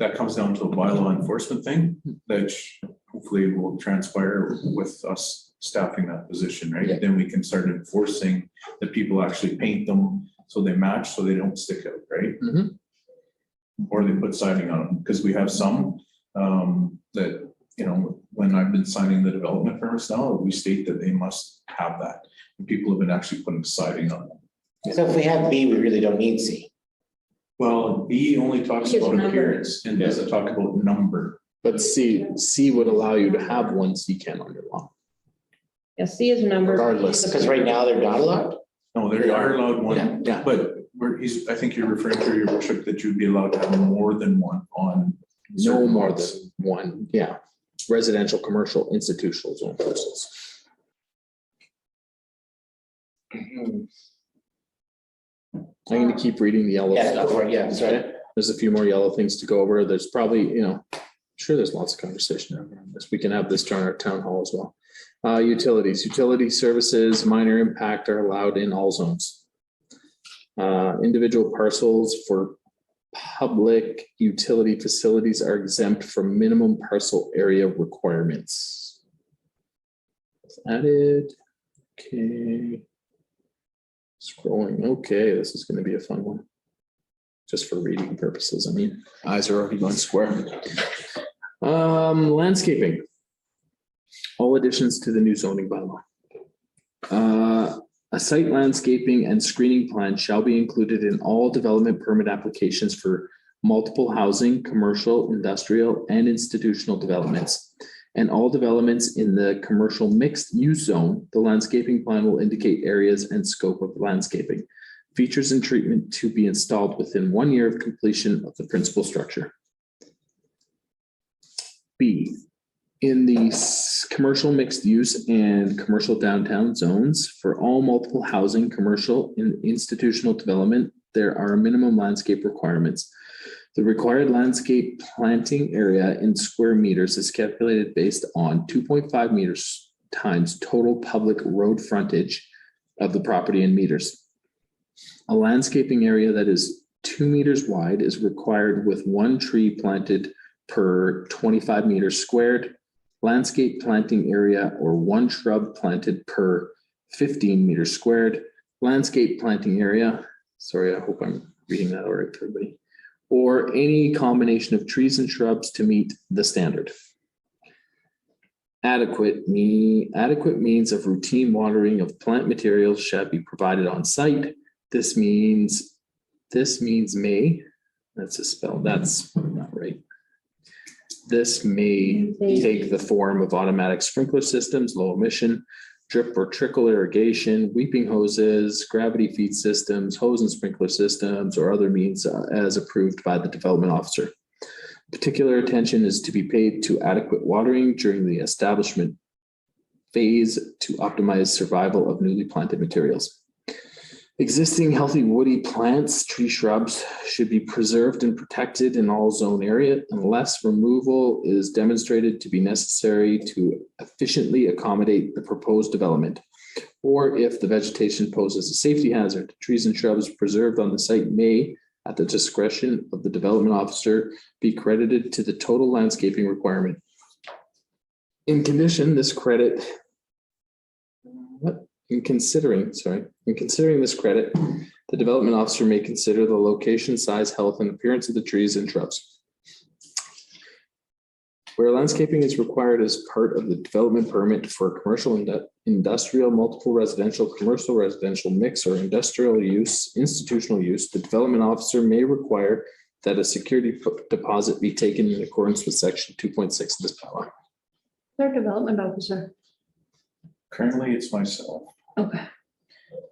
D: that comes down to a bylaw enforcement thing that hopefully will transpire with us staffing that position, right?
B: Yeah.
D: Then we can start enforcing that people actually paint them so they match, so they don't stick out, right?
B: Mhm.
D: Or they put siding on them, because we have some that, when I've been signing the development permits now, we state that they must have that. And people have been actually putting siding on them.
C: so if we have B, we really don't need C.
D: Well, B only talks
K: Gives
D: about
K: number.
D: appearance and doesn't talk about number.
B: But C would allow you to have one sea can on your lawn.
K: yeah, C is a number.
B: Regardless.
C: Because right now they're not allowed.
D: No, there are allowed one,
B: Yeah.
D: but I think you're referring to, your worship, that you'd be allowed to have more than one on.
B: No
D: certain
B: more
D: lots.
B: than one, residential, commercial, institutional zone parcels. I'm gonna keep reading the yellow
C: Yeah,
B: stuff.
C: go for it, yeah, sorry.
B: Okay? There's a few more yellow things to go over. There's probably, sure, there's lots of conversation around this. We can have this during our town hall as well. Utility services, minor impact are allowed in all zones. Individual parcels for public utility facilities are exempt from minimum parcel area requirements. Added, okay. Scrolling, okay, this is gonna be a fun one. Just for reading purposes, eyes are already going square. Landscaping. All additions to the new zoning bylaw. A site landscaping and screening plan shall be included in all development permit applications for multiple housing, commercial, industrial, and institutional developments. And all developments in the commercial mixed use zone, the landscaping plan will indicate areas and scope of landscaping, features and treatment to be installed within 1 year of completion of the principal structure. B, in the commercial mixed use and commercial downtown zones for all multiple housing, commercial and institutional development, there are minimum landscape requirements. The required landscape planting area in square meters is calculated based on 2.5 meters times total public road frontage of the property in meters. A landscaping area that is 2 meters wide is required with 1 tree planted per 25 meters squared. Landscape planting area or 1 shrub planted per 15 meters squared. Landscape planting area, sorry, I hope I'm reading that all right for everybody, or any combination of trees and shrubs to meet the standard. Adequate means of routine watering of plant materials shall be provided on site. This means may, that's a spell, that's not right. This may take the form of automatic sprinkler systems, low emission, drip or trickle irrigation, weeping hoses, gravity feed systems, hose and sprinkler systems, or other means as approved by the development officer. Particular attention is to be paid to adequate watering during the establishment phase to optimize survival of newly planted materials. Existing healthy woody plants, tree shrubs should be preserved and protected in all zone area unless removal is demonstrated to be necessary to efficiently accommodate the proposed development. Or if the vegetation poses a safety hazard, trees and shrubs preserved on the site may, at the discretion of the development officer, be credited to the total landscaping requirement. In considering this credit, the development officer may consider the location, size, health, and appearance of the trees and shrubs. Where landscaping is required as part of the development permit for commercial, industrial, multiple residential, commercial residential mix, or industrial use, institutional use, the development officer may require that a security deposit be taken in accordance with section 2.6 of this bylaw.
K: Their development officer.
D: Currently, it's myself.
K: Okay.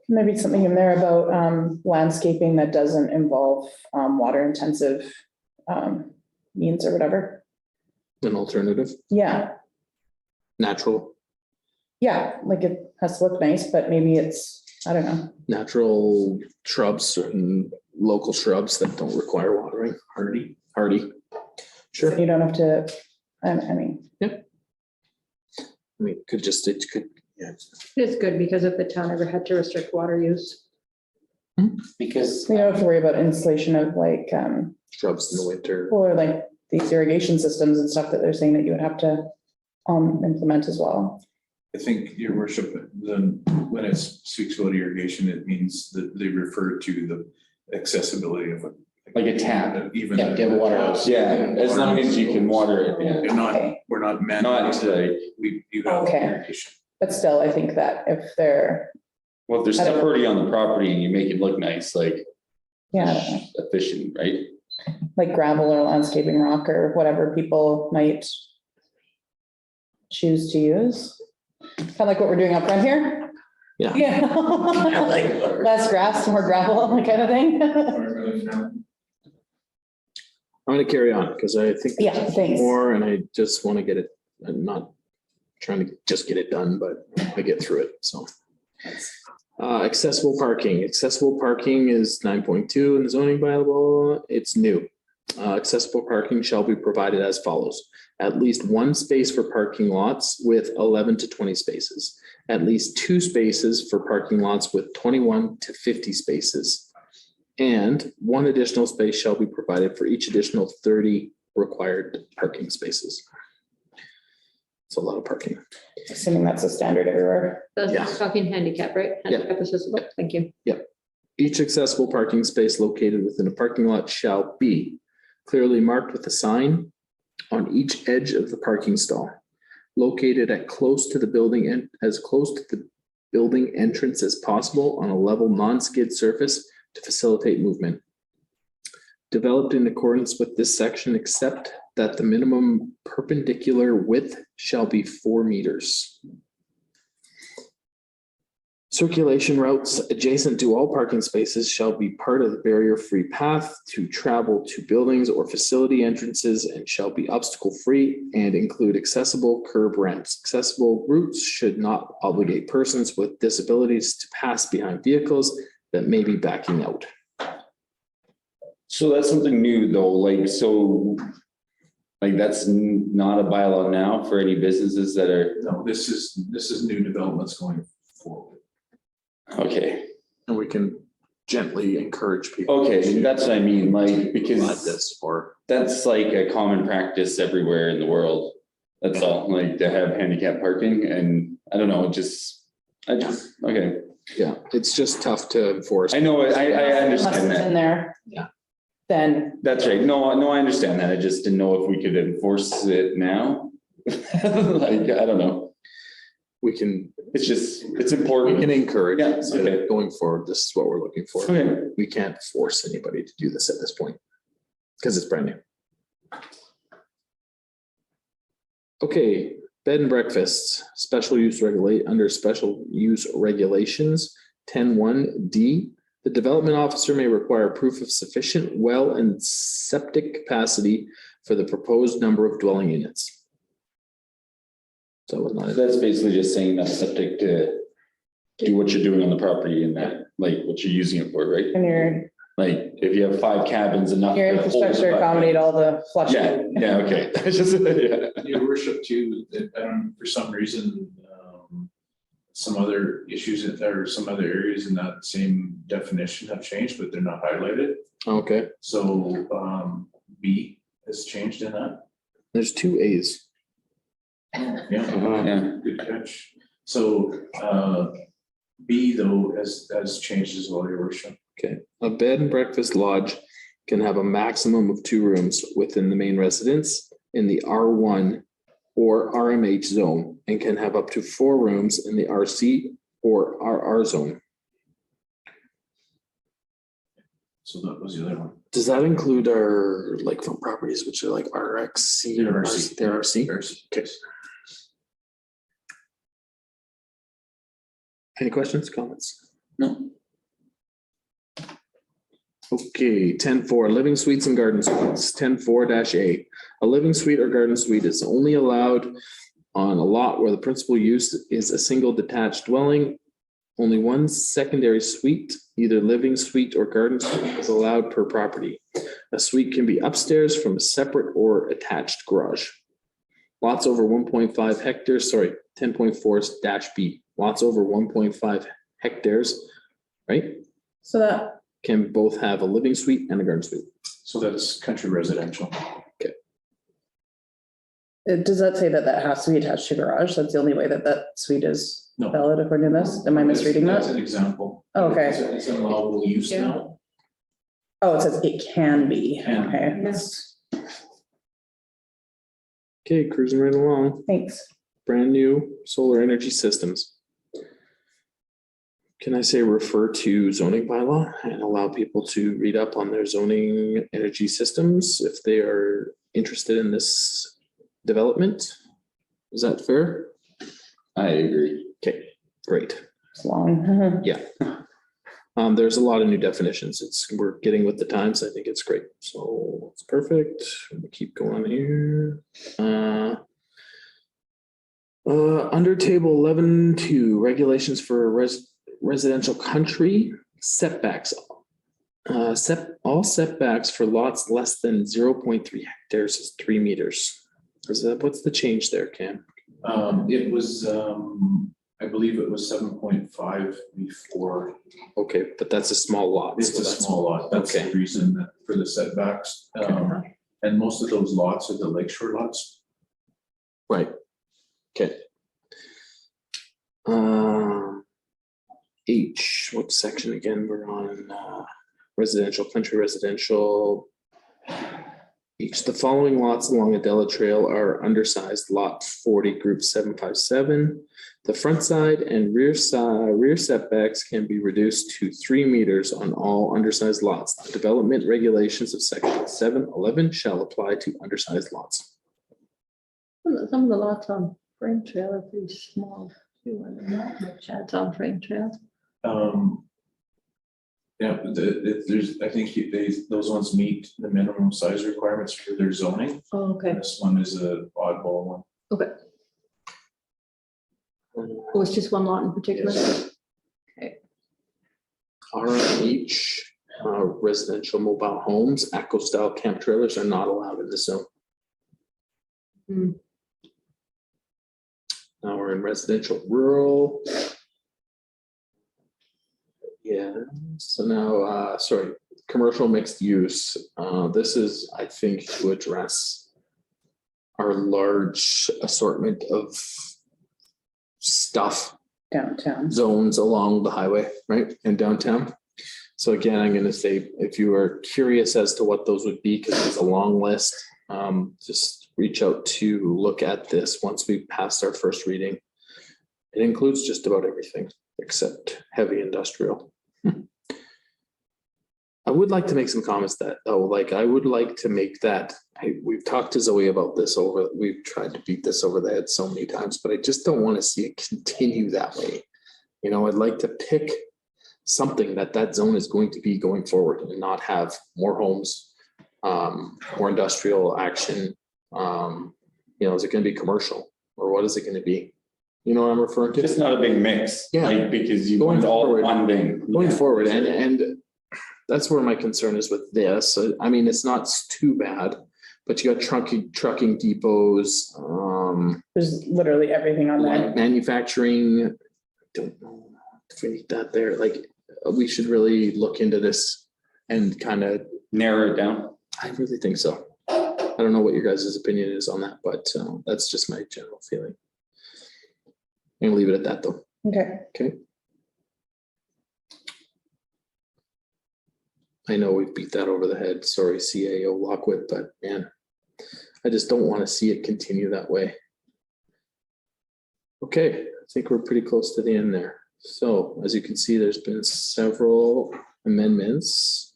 A: Maybe something in there about landscaping that doesn't involve water intensive means or whatever.
B: An alternative,
A: Yeah,
B: natural
A: yeah, like it has to look nice, but maybe it's, I don't know.
B: natural shrubs and local shrubs that don't require watering. Hardy. Sure.
A: You don't have to, I mean,
B: I mean, it could, yeah.
K: It's good because if the town ever had to restrict water use.
C: Because
A: we don't have to worry about installation of like,
B: Shrubs in the winter.
A: or like these irrigation systems and stuff that they're saying that you would have to implement as well.
D: I think, your worship, then when it speaks about irrigation, it means that they refer to the accessibility of it.
L: Like a tap.
D: Even.
C: Yeah, get water out.
L: Yeah, as long as you can water it, yeah.
D: They're not, we're not
L: Not
D: mandating,
L: like,
D: you have
A: Okay.
D: irrigation.
A: But still, I think that if they're,
L: well, if there's stuff already on the property and you make it look nice, like
A: yeah, I don't know,
L: efficient, right?
A: like gravel or landscaping rock or whatever people might choose to use. Kind of like what we're doing up front here.
B: Yeah.
A: Yeah. Like less grass, more gravel, that kind of thing.
B: I'm gonna carry on because I think.
A: Yeah,
B: there's
A: thanks.
B: More, and I just want to get it, I'm not trying to just get it done, but I get through it, so. Accessible parking. Accessible parking is 9.2 in the zoning bylaw. It's new. Accessible parking shall be provided as follows. At least one space for parking lots with 11 to 20 spaces. At least 2 spaces for parking lots with 21 to 50 spaces. And 1 additional space shall be provided for each additional 30 required parking spaces. It's a lot of parking.
A: Assuming that's a standard everywhere.
K: That's
B: Yeah.
K: talking handicap, right? Handicap accessible. Thank you.
B: Each accessible parking space located within a parking lot shall be clearly marked with a sign on each edge of the parking stall, located at close to the building and as close to the building entrance as possible on a level non-skid surface to facilitate movement. Developed in accordance with this section, except that the minimum perpendicular width shall be 4 meters. Circulation routes adjacent to all parking spaces shall be part of the barrier-free path to travel to buildings or facility entrances and shall be obstacle-free and include accessible curb ramps. Accessible routes should not obligate persons with disabilities to pass behind vehicles that may be backing out.
L: So that's something new though, like, so, like, that's not a bylaw now for any businesses that are,
D: No, this is new developments going forward.
L: okay.
B: And we can gently encourage people.
L: Okay, that's what I mean, like,
B: Provide
L: because
B: this or.
L: that's like a common practice everywhere in the world. That's all, like, to have handicap parking and I don't know, okay.
B: Yeah, it's just tough to enforce.
L: I know, I
A: Unless
L: understand
A: it's in
L: that.
A: there.
B: Yeah.
A: Then,
L: That's right. No, I understand that. I just didn't know if we could enforce it now. Like, I don't know.
B: We can,
L: It's
B: we
L: important.
B: can encourage.
L: Yeah,
B: So
L: okay.
B: going forward, this is what we're looking for.
L: Okay.
B: We can't force anybody to do this at this point because it's brand new. Okay, Bed and breakfasts, special use regulate, under special use regulations, 10(1)(d). The development officer may require proof of sufficient well and septic capacity for the proposed number of dwelling units. So it was not.
L: That's basically just saying that septic to do what you're doing on the property and that, like, what you're using it for, right?
A: And your
L: Like, if you have 5 cabins, enough.
A: your
L: to hold
A: infrastructure
L: the-
A: accommodate all the
L: Yeah,
A: flushing.
L: yeah, okay. It's just, yeah.
D: Your worship too, for some reason, some other issues or some other areas in that same definition have changed, but they're not highlighted.
B: Okay,
D: So, B has changed in that.
B: there's 2 A's.
D: Yeah,
L: Yeah.
D: good catch. So, B though has changed as well, your worship.
B: Okay, a bed and breakfast lodge can have a maximum of 2 rooms within the main residence in the R1 or RMH zone and can have up to 4 rooms in the RC or RR zone.
D: So that was the other one.
B: Does that include our lakefront properties, which are like RXC?
D: They're RC.
B: They're RC?
D: There's-
B: Okay. Any questions, comments?
L: No.
B: Okay, 10.4, living suites and garden suites, 10.4-A. A living suite or garden suite is only allowed on a lot where the principal use is a single detached dwelling. Only one secondary suite, either living suite or garden suite, is allowed per property. A suite can be upstairs from a separate or attached garage. Lots over 1.5 hectares, 10.4-B, lots over 1.5 hectares, right?
A: So that,
B: Can both have a living suite and a garden suite.
D: So that's country residential.
A: does that say that that has to be attached to garage? That's the only way that that suite is
D: No.
A: valid according to this? Am I misreading
D: That's
A: that?
D: an example.
A: Oh, okay.
D: It's an allowable use
K: Yeah.
D: now.
A: Oh, it says it can be.
D: Can.
A: Okay,
K: Yes.
B: Okay, cruising right along.
A: thanks.
B: Brand new solar energy systems. Can I say refer to zoning bylaw and allow people to read up on their zoning energy systems if they are interested in this development? Is that fair?
L: I agree.
B: Okay, great.
A: It's long.
B: Yeah. There's a lot of new definitions. We're getting with the times. I think it's great. So it's perfect. We'll keep going here. Under table 11.2, regulations for residential country setbacks. All setbacks for lots less than 0.3 hectares is 3 meters. What's the change there, Cam?
D: It was, I believe it was 7.5 before.
B: Okay, but that's a small lot.
D: It's
B: so
D: a
B: that's-
D: small lot. That's the
B: Okay.
D: reason for the setbacks. And most of those lots are the lakeshore lots.
B: Right. Okay. H, what section again? We're on residential, country residential. H, the following lots along Adela Trail are undersized. Lot 40, group 757. The front side and rear setbacks can be reduced to 3 meters on all undersized lots. The development regulations of section 711 shall apply to undersized lots.
K: Some of the lots on Frame Trail are pretty small too, and not much adds on Frame Trail.
D: Yeah, there's, I think those ones meet the minimum size requirements for their zoning.
K: Oh, okay,
D: This one is a oddball one.
K: okay. Oh, it's just one lot in particular?
B: RH, residential mobile homes, ACO style camp trailers are not allowed in this zone.
K: Hmm.
B: Now we're in residential rural. Yeah, so now, sorry, commercial mixed use. This is, I think, to address our large assortment of stuff
A: Downtown.
B: zones along the highway, right, in downtown. So again, I'm gonna say, if you are curious as to what those would be, because it's a long list, just reach out to look at this once we passed our first reading. It includes just about everything except heavy industrial. I would like to make some comments that, oh, like, I would like to make that, we've talked to Zoe about this we've tried to beat this over the head so many times, but I just don't want to see it continue that way. You know, I'd like to pick something that zone is going to be going forward and not have more homes, more industrial action. You know, is it going to be commercial or what is it going to be? You know what I'm referring to?
L: Just not a big mix.
B: Yeah.
L: Like, because you
B: Going
L: want all
B: forward.
L: one thing.
B: Going
L: Yeah.
B: forward, and that's where my concern is with this. I mean, it's not too bad, but you got trucking depots,
A: There's literally everything on
B: light
A: there.
B: manufacturing. Don't know if we need that there. Like, we should really look into this and kind of
L: Narrow it down.
B: I really think so. I don't know what your guys' opinion is on that, but that's just my general feeling. I'm gonna leave it at that though.
A: Okay.
B: Okay. I know we beat that over the head. Sorry, CAO Lockwood, but man, I just don't want to see it continue that way. Okay, I think we're pretty close to the end there. So as you can see, there's been several amendments.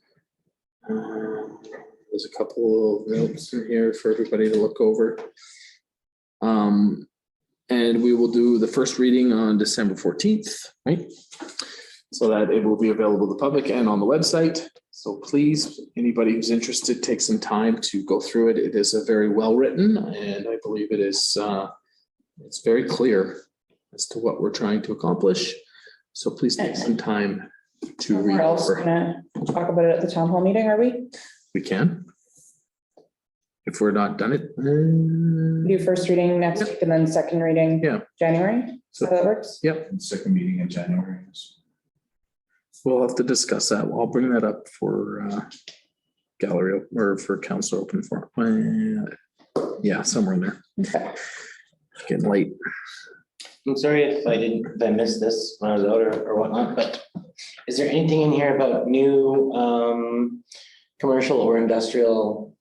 B: There's a couple of notes in here for everybody to look over. And we will do the first reading on December 14th, right? So that it will be available to the public and on the website. So please, anybody who's interested, take some time to go through it. It is a very well-written, and I believe it is, it's very clear as to what we're trying to accomplish. So please take some time to read
A: We're also
B: over.
A: gonna talk about it at the town hall meeting, are we?
B: We can. If we're not done it.
A: Do first reading next week and then second reading.
B: Yeah.
A: January, so that works?
B: Yep,
D: Second meeting in January.
B: we'll have to discuss that. I'll bring that up for gallery or for council open forum. Yeah, somewhere in there.
A: Okay.
B: Getting late.
C: I'm sorry if I missed this when I was out or whatnot, but is there anything in here about new commercial or industrial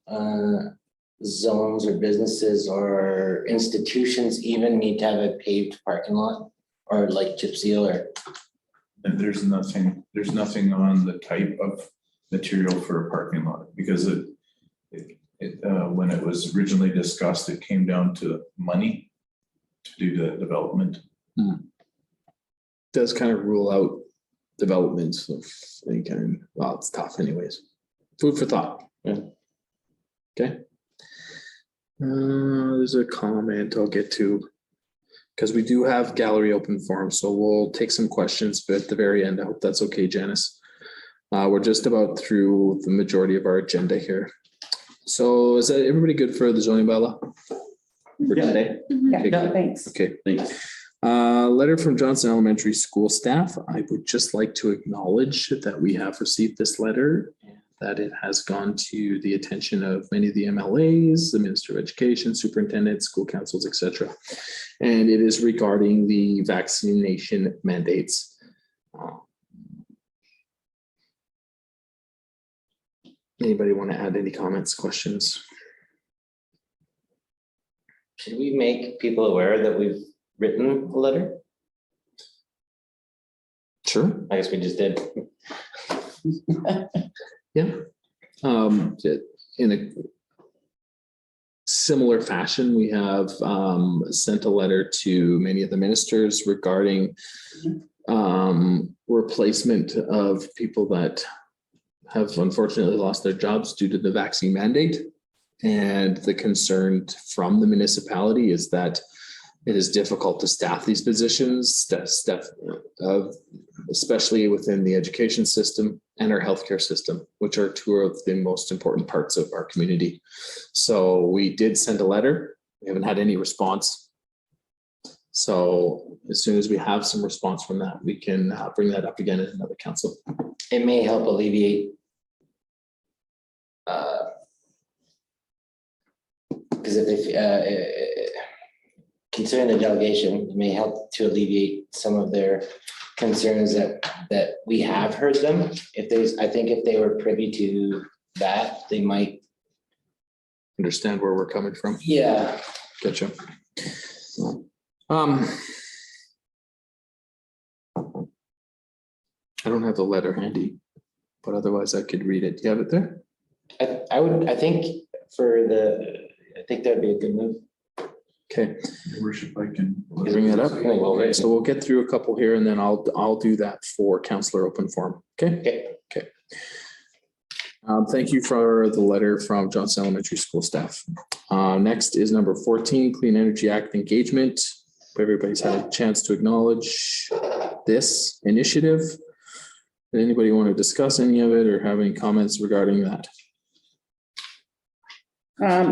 C: zones or businesses or institutions even need to have a paved parking lot or like chip seal or?
D: And there's nothing on the type of material for a parking lot because when it was originally discussed, it came down to money to do the development.
B: Does kind of rule out developments of any kind. Well, it's tough anyways. Food for thought. Yeah. Okay. There's a comment I'll get to. Because we do have gallery open forum, so we'll take some questions, but at the very end, I hope that's okay, Janice. We're just about through the majority of our agenda here. So is that everybody good for the zoning bylaw? For today?
A: Yeah, thanks.
B: Okay. Letter from Johnson Elementary School staff. I would just like to acknowledge that we have received this letter, that it has gone to the attention of many of the MLAs, the Minister of Education, superintendents, school councils, etc. And it is regarding the vaccination mandates. Anybody want to add any comments, questions?
C: Should we make people aware that we've written a letter?
B: Sure.
C: I guess we just did.
B: Yeah. In a similar fashion, we have sent a letter to many of the ministers regarding replacement of people that have unfortunately lost their jobs due to the vaccine mandate. And the concern from the municipality is that it is difficult to staff these positions, especially within the education system and our healthcare system, which are two of the most important parts of our community. So we did send a letter. We haven't had any response. So as soon as we have some response from that, we can bring that up again at another council.
C: It may help alleviate. Because if considering the delegation, it may help to alleviate some of their concerns that we have heard them. I think if they were privy to that, they might
B: Understand where we're coming from.
C: Yeah.
B: Gotcha. I don't have the letter handy. but otherwise I could read it. Do you have it there?
C: I think that'd be a good move.
B: Okay,
D: Your worship, I can.
B: bring that up.
C: Okay.
B: So we'll get through a couple here and then I'll do that for Counselor Open Forum. Okay?
C: Okay.
B: Thank you for the letter from Johnson Elementary School staff. Next is number 14, Clean Energy Act engagement. Everybody's had a chance to acknowledge this initiative. Did anybody want to discuss any of it or have any comments regarding that?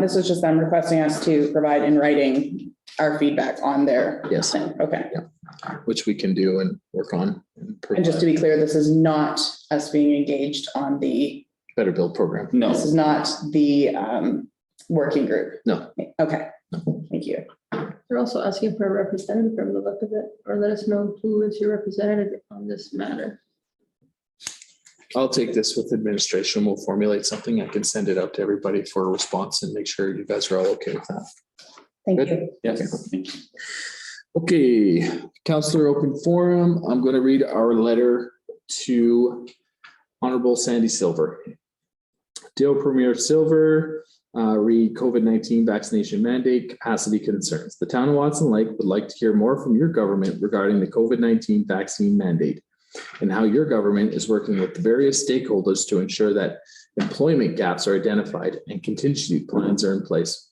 A: This is just them requesting us to provide in writing our feedback on their.
B: Yes.
A: thing. Okay.
B: Which we can do and work on.
A: And just to be clear, this is not us being engaged on the,
B: Better Build program.
A: this
L: No,
A: is not the working group.
B: No.
A: Okay, thank you.
K: They're also asking for a representative from the look of it, or let us know who is your representative on this matter.
B: I'll take this with administration. We'll formulate something. I can send it out to everybody for a response and make sure you guys are all okay with that.
A: Thank
B: Good.
A: you.
L: yes, thank you.
B: Okay, Counselor Open Forum, I'm going to read our letter to Honorable Sandy Silver. Dear Premier Silver, read COVID-19 vaccination mandate capacity concerns. The town of Watson Lake would like to hear more from your government regarding the COVID-19 vaccine mandate and how your government is working with the various stakeholders to ensure that employment gaps are identified and contingency plans are in place.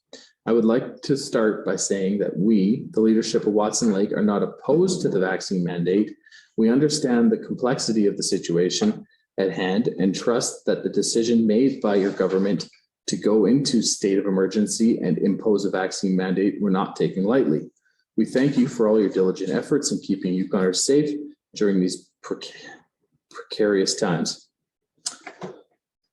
B: I would like to start by saying that we, the leadership of Watson Lake, are not opposed to the vaccine mandate. We understand the complexity of the situation at hand and trust that the decision made by your government to go into state of emergency and impose a vaccine mandate were not taken lightly. We thank you for all your diligent efforts in keeping Yukoners safe during these precarious times.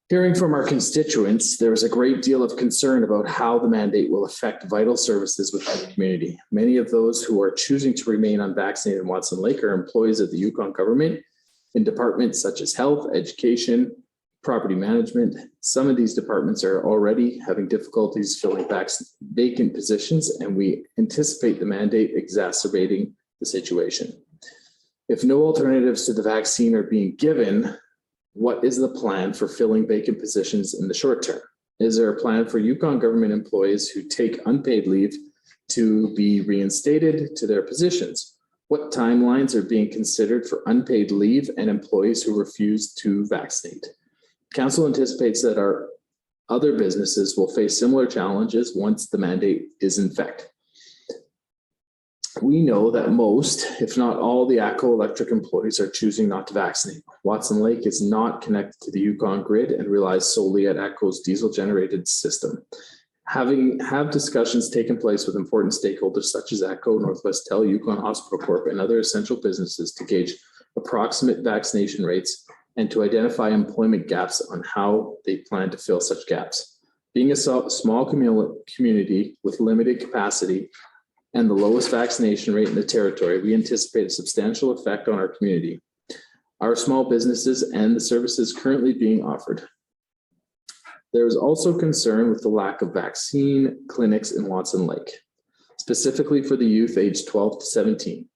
B: Hearing from our constituents, there is a great deal of concern about how the mandate will affect vital services within the community. Many of those who are choosing to remain unvaccinated in Watson Lake are employees of the Yukon government in departments such as health, education, property management. Some of these departments are already having difficulties filling vacant positions, and we anticipate the mandate exacerbating the situation. If no alternatives to the vaccine are being given, what is the plan for filling vacant positions in the short term? Is there a plan for Yukon government employees who take unpaid leave to be reinstated to their positions? What timelines are being considered for unpaid leave and employees who refuse to vaccinate? Council anticipates that our other businesses will face similar challenges once the mandate is in effect. We know that most, if not all, the ATCO Electric employees are choosing not to vaccinate. Watson Lake is not connected to the Yukon grid and relies solely at ATCO's diesel-generated system. Have discussions taken place with important stakeholders such as ATCO, Northwest Tel, Yukon Hospital Corp, and other essential businesses to gauge approximate vaccination rates and to identify employment gaps on how they plan to fill such gaps. Being a small community with limited capacity and the lowest vaccination rate in the territory, we anticipate a substantial effect on our community, our small businesses, and the services currently being offered. There is also concern with the lack of vaccine clinics in Watson Lake, specifically for the youth aged 12 to 17.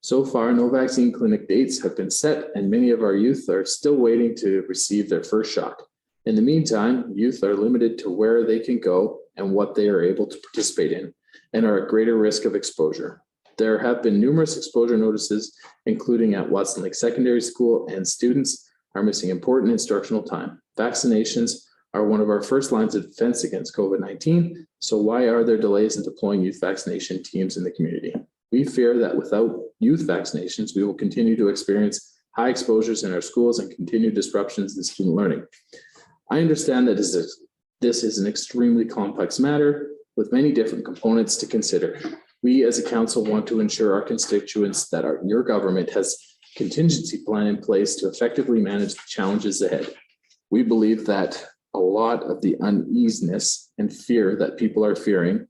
B: So far, no vaccine clinic dates have been set, and many of our youth are still waiting to receive their first shot. In the meantime, youth are limited to where they can go and what they are able to participate in, and are at greater risk of exposure. There have been numerous exposure notices, including at Watson Lake Secondary School, and students are missing important instructional time. Vaccinations are one of our first lines of defense against COVID-19, so why are there delays in deploying youth vaccination teams in the community? We fear that without youth vaccinations, we will continue to experience high exposures in our schools and continued disruptions in student learning. I understand that this is an extremely complex matter with many different components to consider. We as a council want to ensure our constituents that your government has a contingency plan in place to effectively manage the challenges ahead. We believe that a lot of the uneasiness and fear that people are feeling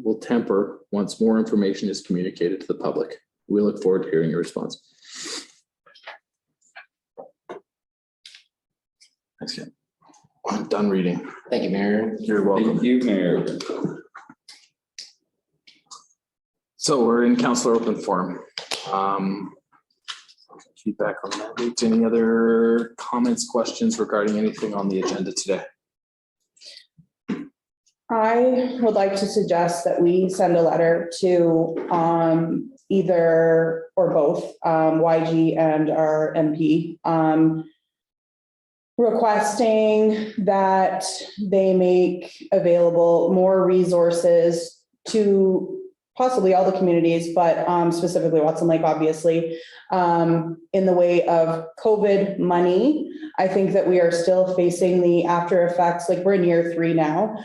B: will temper once more information is communicated to the public. We look forward to hearing your response. Thanks, Ken. I'm done reading.
C: Thank you, Mayor.
B: You're welcome.
L: Thank you, Mayor.
B: So we're in Councilor Open Forum. Feedback on mandates. Any other comments, questions regarding anything on the agenda today?
A: I would like to suggest that we send a letter to either or both YG and our MP requesting that they make available more resources to possibly all the communities, but specifically Watson Lake, obviously, in the way of COVID money. I think that we are still facing the after effects, like we're in year 3 now.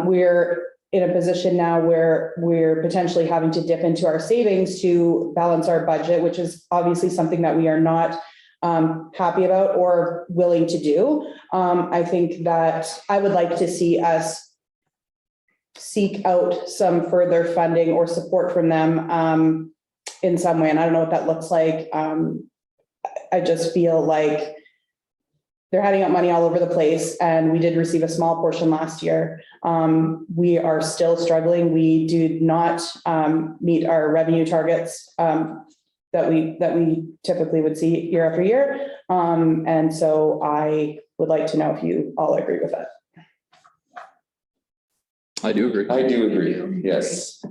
A: We're in a position now where we're potentially having to dip into our savings to balance our budget, which is obviously something that we are not happy about or willing to do. I think that I would like to see us seek out some further funding or support from them in some way. And I don't know what that looks like. I just feel like they're handing out money all over the place, and we did receive a small portion last year. We are still struggling. We do not meet our revenue targets that we typically would see year after year. And so I would like to know if you all agree with that.
B: I do agree.
L: I do agree, yes.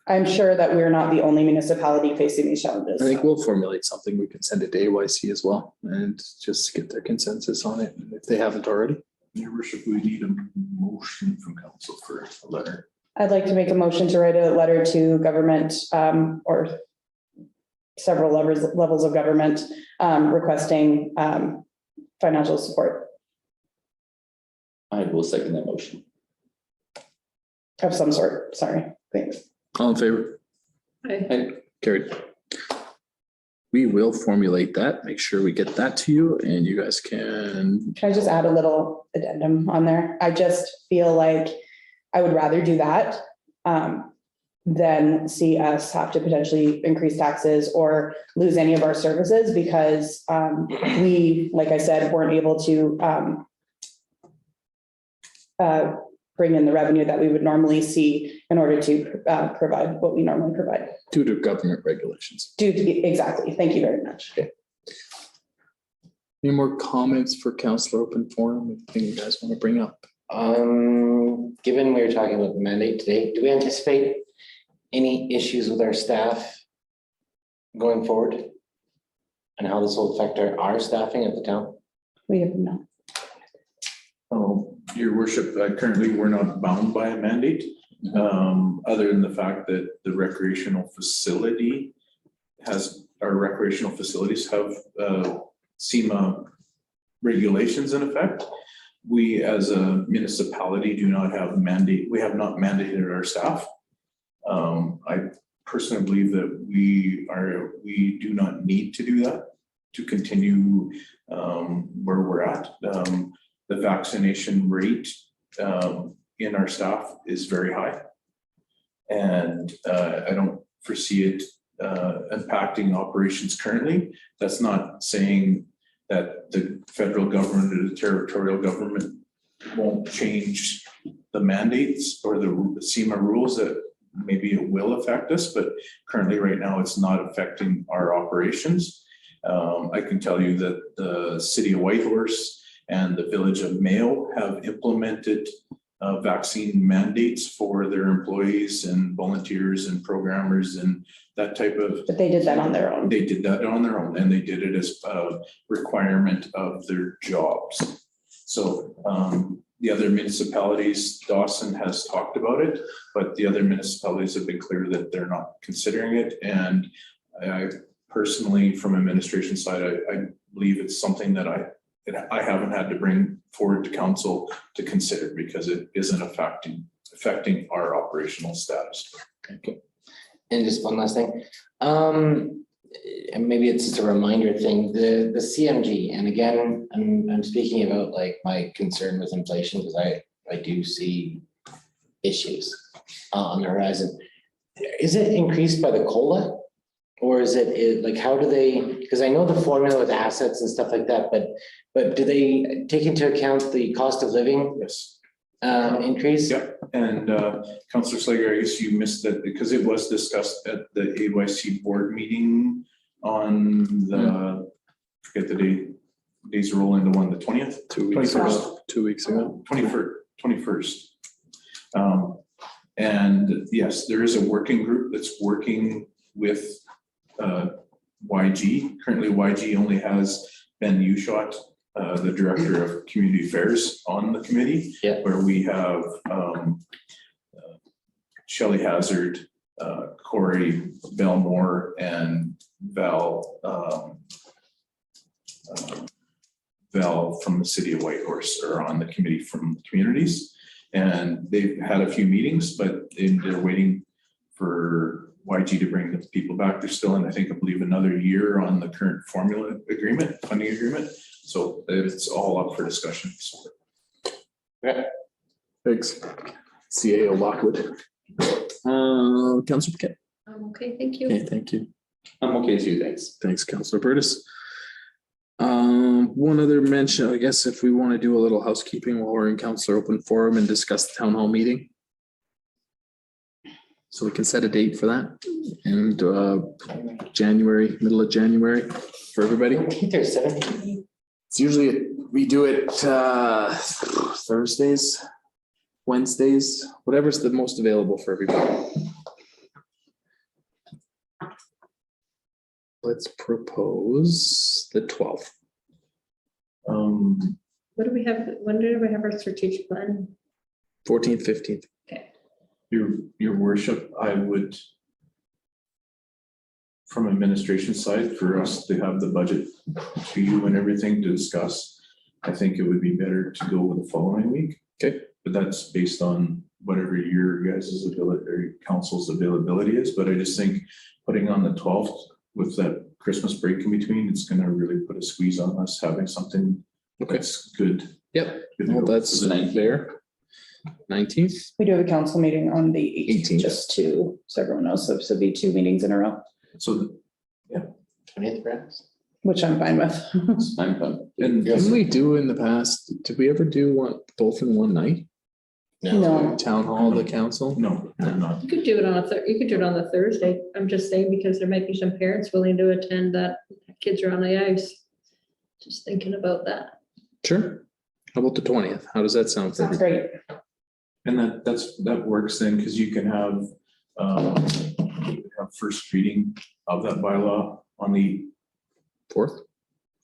A: I'm sure that we're not the only municipality facing these challenges.
B: I think we'll formulate something. We can send it to AYC as well and just get their consensus on it if they haven't already.
D: Your worship, we need a motion from council for a letter.
A: I'd like to make a motion to write a letter to government or several levels of government requesting financial support
L: I will second that motion.
A: of some sort. Sorry, thanks.
B: All in favor? Carried. We will formulate that, make sure we get that to you, and you guys can.
A: Can I just add a little addendum on there? I just feel like I would rather do that than see us have to potentially increase taxes or lose any of our services because we, like I said, weren't able to bring in the revenue that we would normally see in order to provide what we normally provide.
B: Due to government regulations.
A: Exactly. Thank you very much.
B: Okay. Any more comments for Councillor Open Forum? Anything you guys want to bring up?
C: Given we were talking about the mandate today, do we anticipate any issues with our staff going forward? And how this will affect our staffing at the town?
A: We have not.
D: Oh, your worship, currently we're not bound by a mandate, other than the fact that the recreational facility our recreational facilities have SEMA regulations in effect. We as a municipality do not have we have not mandated our staff. I personally believe that we do not need to do that to continue where we're at. The vaccination rate in our staff is very high. And I don't foresee it impacting operations currently. That's not saying that the federal government or the territorial government won't change the mandates or the SEMA rules that maybe it will affect us, but currently right now it's not affecting our operations. I can tell you that the city of Whitehorse and the village of Mayo have implemented vaccine mandates for their employees and volunteers and programmers and that type of.
A: But they did that on their own.
D: They did that on their own, and they did it as a requirement of their jobs. So the other municipalities, Dawson has talked about it, but the other municipalities have been clear that they're not considering it. And I personally, from administration side, I believe it's something that I haven't had to bring forward to council to consider because it isn't affecting our operational status.
C: Okay. And just one last thing. And maybe it's just a reminder thing, the CMG, and again, I'm speaking about like my concern with inflation because I do see issues on the horizon. Is it increased by the COLA? Or is it like, how do they, because I know the formula with assets and stuff like that, but do they take into account the cost of living?
D: Yes.
C: Increase?
D: Yeah, and Councillor Slager, I guess you missed that because it was discussed at the AYC board meeting on the, forget the date, days roll into one, the 20th?
B: 2 weeks
D: 21st.
B: ago. 2 weeks ago.
D: 21st. And yes, there is a working group that's working with YG. Currently, YG only has Ben Ushot, the Director of Community Affairs, on the committee.
C: Yeah.
D: Where we have Shelley Hazard, Corey Belmore, and Val from the city of Whitehorse are on the committee from the communities. And they've had a few meetings, but they're waiting for YG to bring the people back. They're still in, I believe, another year on the current formula agreement, funding agreement. So it's all up for discussion.
B: Thanks. CAO Lockwood. Councilor Paquette.
K: Okay, thank you.
B: Okay, thank you.
L: I'm okay too, thanks.
B: Thanks, Councilor Burtis. One other mention, I guess, if we want to do a little housekeeping while we're in councilor open forum and discuss the town hall meeting. So we can set a date for that and January, middle of January for everybody.
C: I think there's 17.
B: It's usually, we do it Thursdays, Wednesdays, whatever's the most available for everybody. Let's propose the 12th.
K: What do we have, when did we have our strategic plan?
B: 14th, 15th.
D: Your worship, I would, from administration side, for us to have the budget to you and everything to discuss, I think it would be better to go with the following week.
B: Okay.
D: But that's based on whatever your guys' ability or council's availability is. But I just think putting on the 12th with that Christmas break in between, it's gonna really put a squeeze on us having something that's good.
B: Yep,
D: Good to
B: well,
D: go.
B: that's fair. 19th,
A: We do have a council meeting on the 18th,
B: 18th.
A: just to, so everyone knows, so it'll be 2 meetings in a row,
D: So,
C: 20th, perhaps?
A: which I'm fine with.
L: I'm fun.
D: and
B: didn't we do in the past, did we ever do one, both in one night?
A: No.
B: Town hall, the council?
D: no, I'm not.
K: You could do it on you could do it on the Thursday. I'm just saying because there might be some parents willing to attend that kids are on the ice. Just thinking about that.
B: Sure. How about the 20th? How does that sound? for
A: Sounds
B: everybody?
A: great.
D: And that works then, because you can have first reading of that bylaw on the,
B: 4th?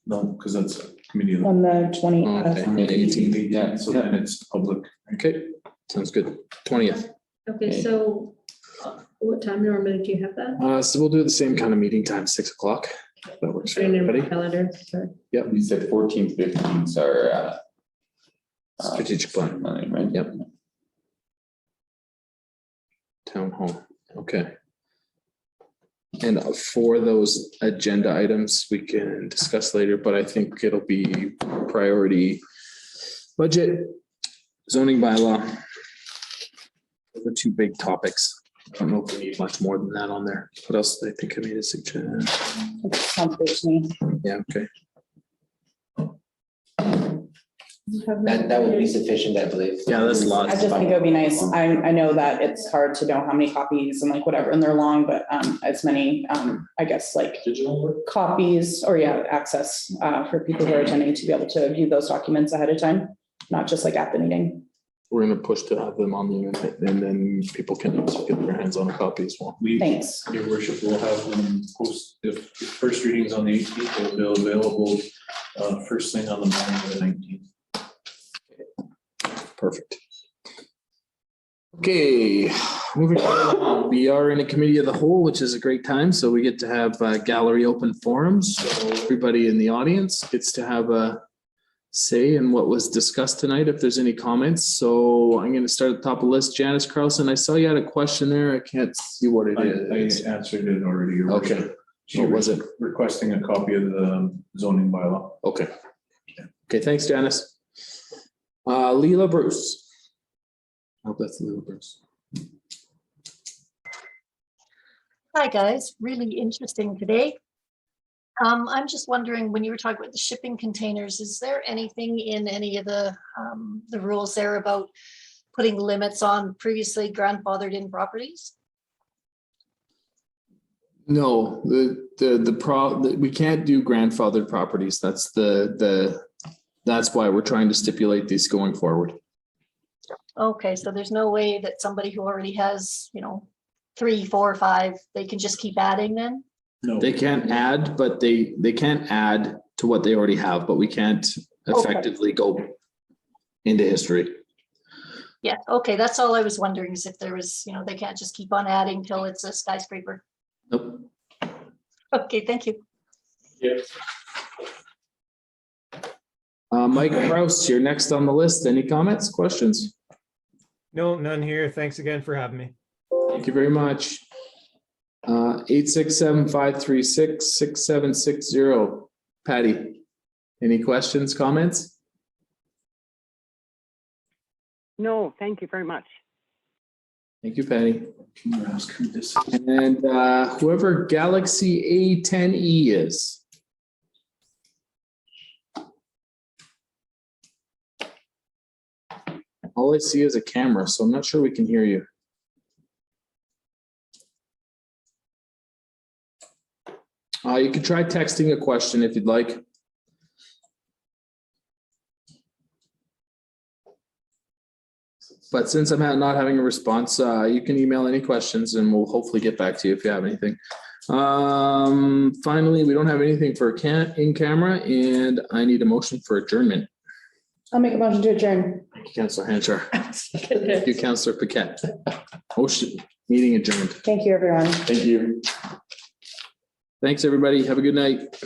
D: no, because that's a committee of the.
A: On the 20th.
B: Okay.
D: on the 18th,
L: Yeah.
D: so then it's public.
B: Okay, sounds good. 20th.
K: Okay,
L: Okay.
K: so what time normally do you have that?
B: So we'll do the same kind of meeting time, 6 o'clock. That works for
K: Put it in my
B: everybody.
K: calendar. Sorry.
L: You said 14th, 15th are
B: Strategic plan.
L: right?
B: Yep. Town hall, okay. And for those agenda items, we can discuss later, but I think it'll be priority budget, zoning bylaw. The 2 big topics. I don't know if we need much more than that on there. What else did I think I made a suggestion?
A: Sounds good to me.
B: Yeah, okay.
C: That would be sufficient, I believe.
B: Yeah, that's a lot.
A: I just think it would be nice. I know that it's hard to know how many copies and like whatever, and they're long, but as many, I guess, like copies or access for people who are attending to be able to view those documents ahead of time, not just like at the meeting.
B: We're gonna push to have them on the internet and then people can also get their hands on a copy as well.
A: Thanks.
D: Your worship will have them post, if the first readings on the 18th, they'll be available first thing on the morning of the 19th.
B: Perfect. Okay, moving on. We are in a committee of the whole, which is a great time. So we get to have gallery open forums. So everybody in the audience gets to have a say in what was discussed tonight, if there's any comments. So I'm going to start at the top of the list. Janice Carlson, I saw you had a question there. I can't see what it is.
D: I answered it already. Your
B: Okay.
D: worship. She
B: What was it?
D: requesting a copy of the zoning bylaw.
B: Okay. Okay, thanks, Janice. Leela Bruce. I hope that's Leela Bruce.
M: Hi, guys. Really interesting today. I'm just wondering, when you were talking about the shipping containers, is there anything in any of the rules there about putting limits on previously grandfathered in properties?
B: No, we can't do grandfathered properties. That's that's why we're trying to stipulate these going forward.
M: Okay, so there's no way that somebody who already has, 3, 4, 5, they can just keep adding then?
D: No.
B: They can't add, but they can't add to what they already have, but we can't effectively go into history.
M: Yeah, okay, that's all I was wondering is if there was, they can't just keep on adding till it's a skyscraper.
B: Nope.
M: Okay, thank you.
H: Yeah.
B: Mike Kraus, you're next on the list. Any comments, questions?
J: No, none here. Thanks again for having me.
B: Thank you very much. 867-536-6760. Patty, any questions, comments?
N: No, thank you very much.
B: Thank you, Patty.
D: Can you ask who this is?
B: And whoever Galaxy A10e is. All I see is a camera, so I'm not sure we can hear you. You could try texting a question if you'd like. But since I'm not having a response, you can email any questions and we'll hopefully get back to you if you have anything. Finally, we don't have anything for in camera and I need a motion for adjournment.
A: I'll make a motion to adjourn.
B: Thank you, Councillor Hanchar. Thank you, Councillor Paquette. Motion, meeting adjourned.
A: Thank you, everyone.
B: Thank you. Thanks, everybody. Have a good night.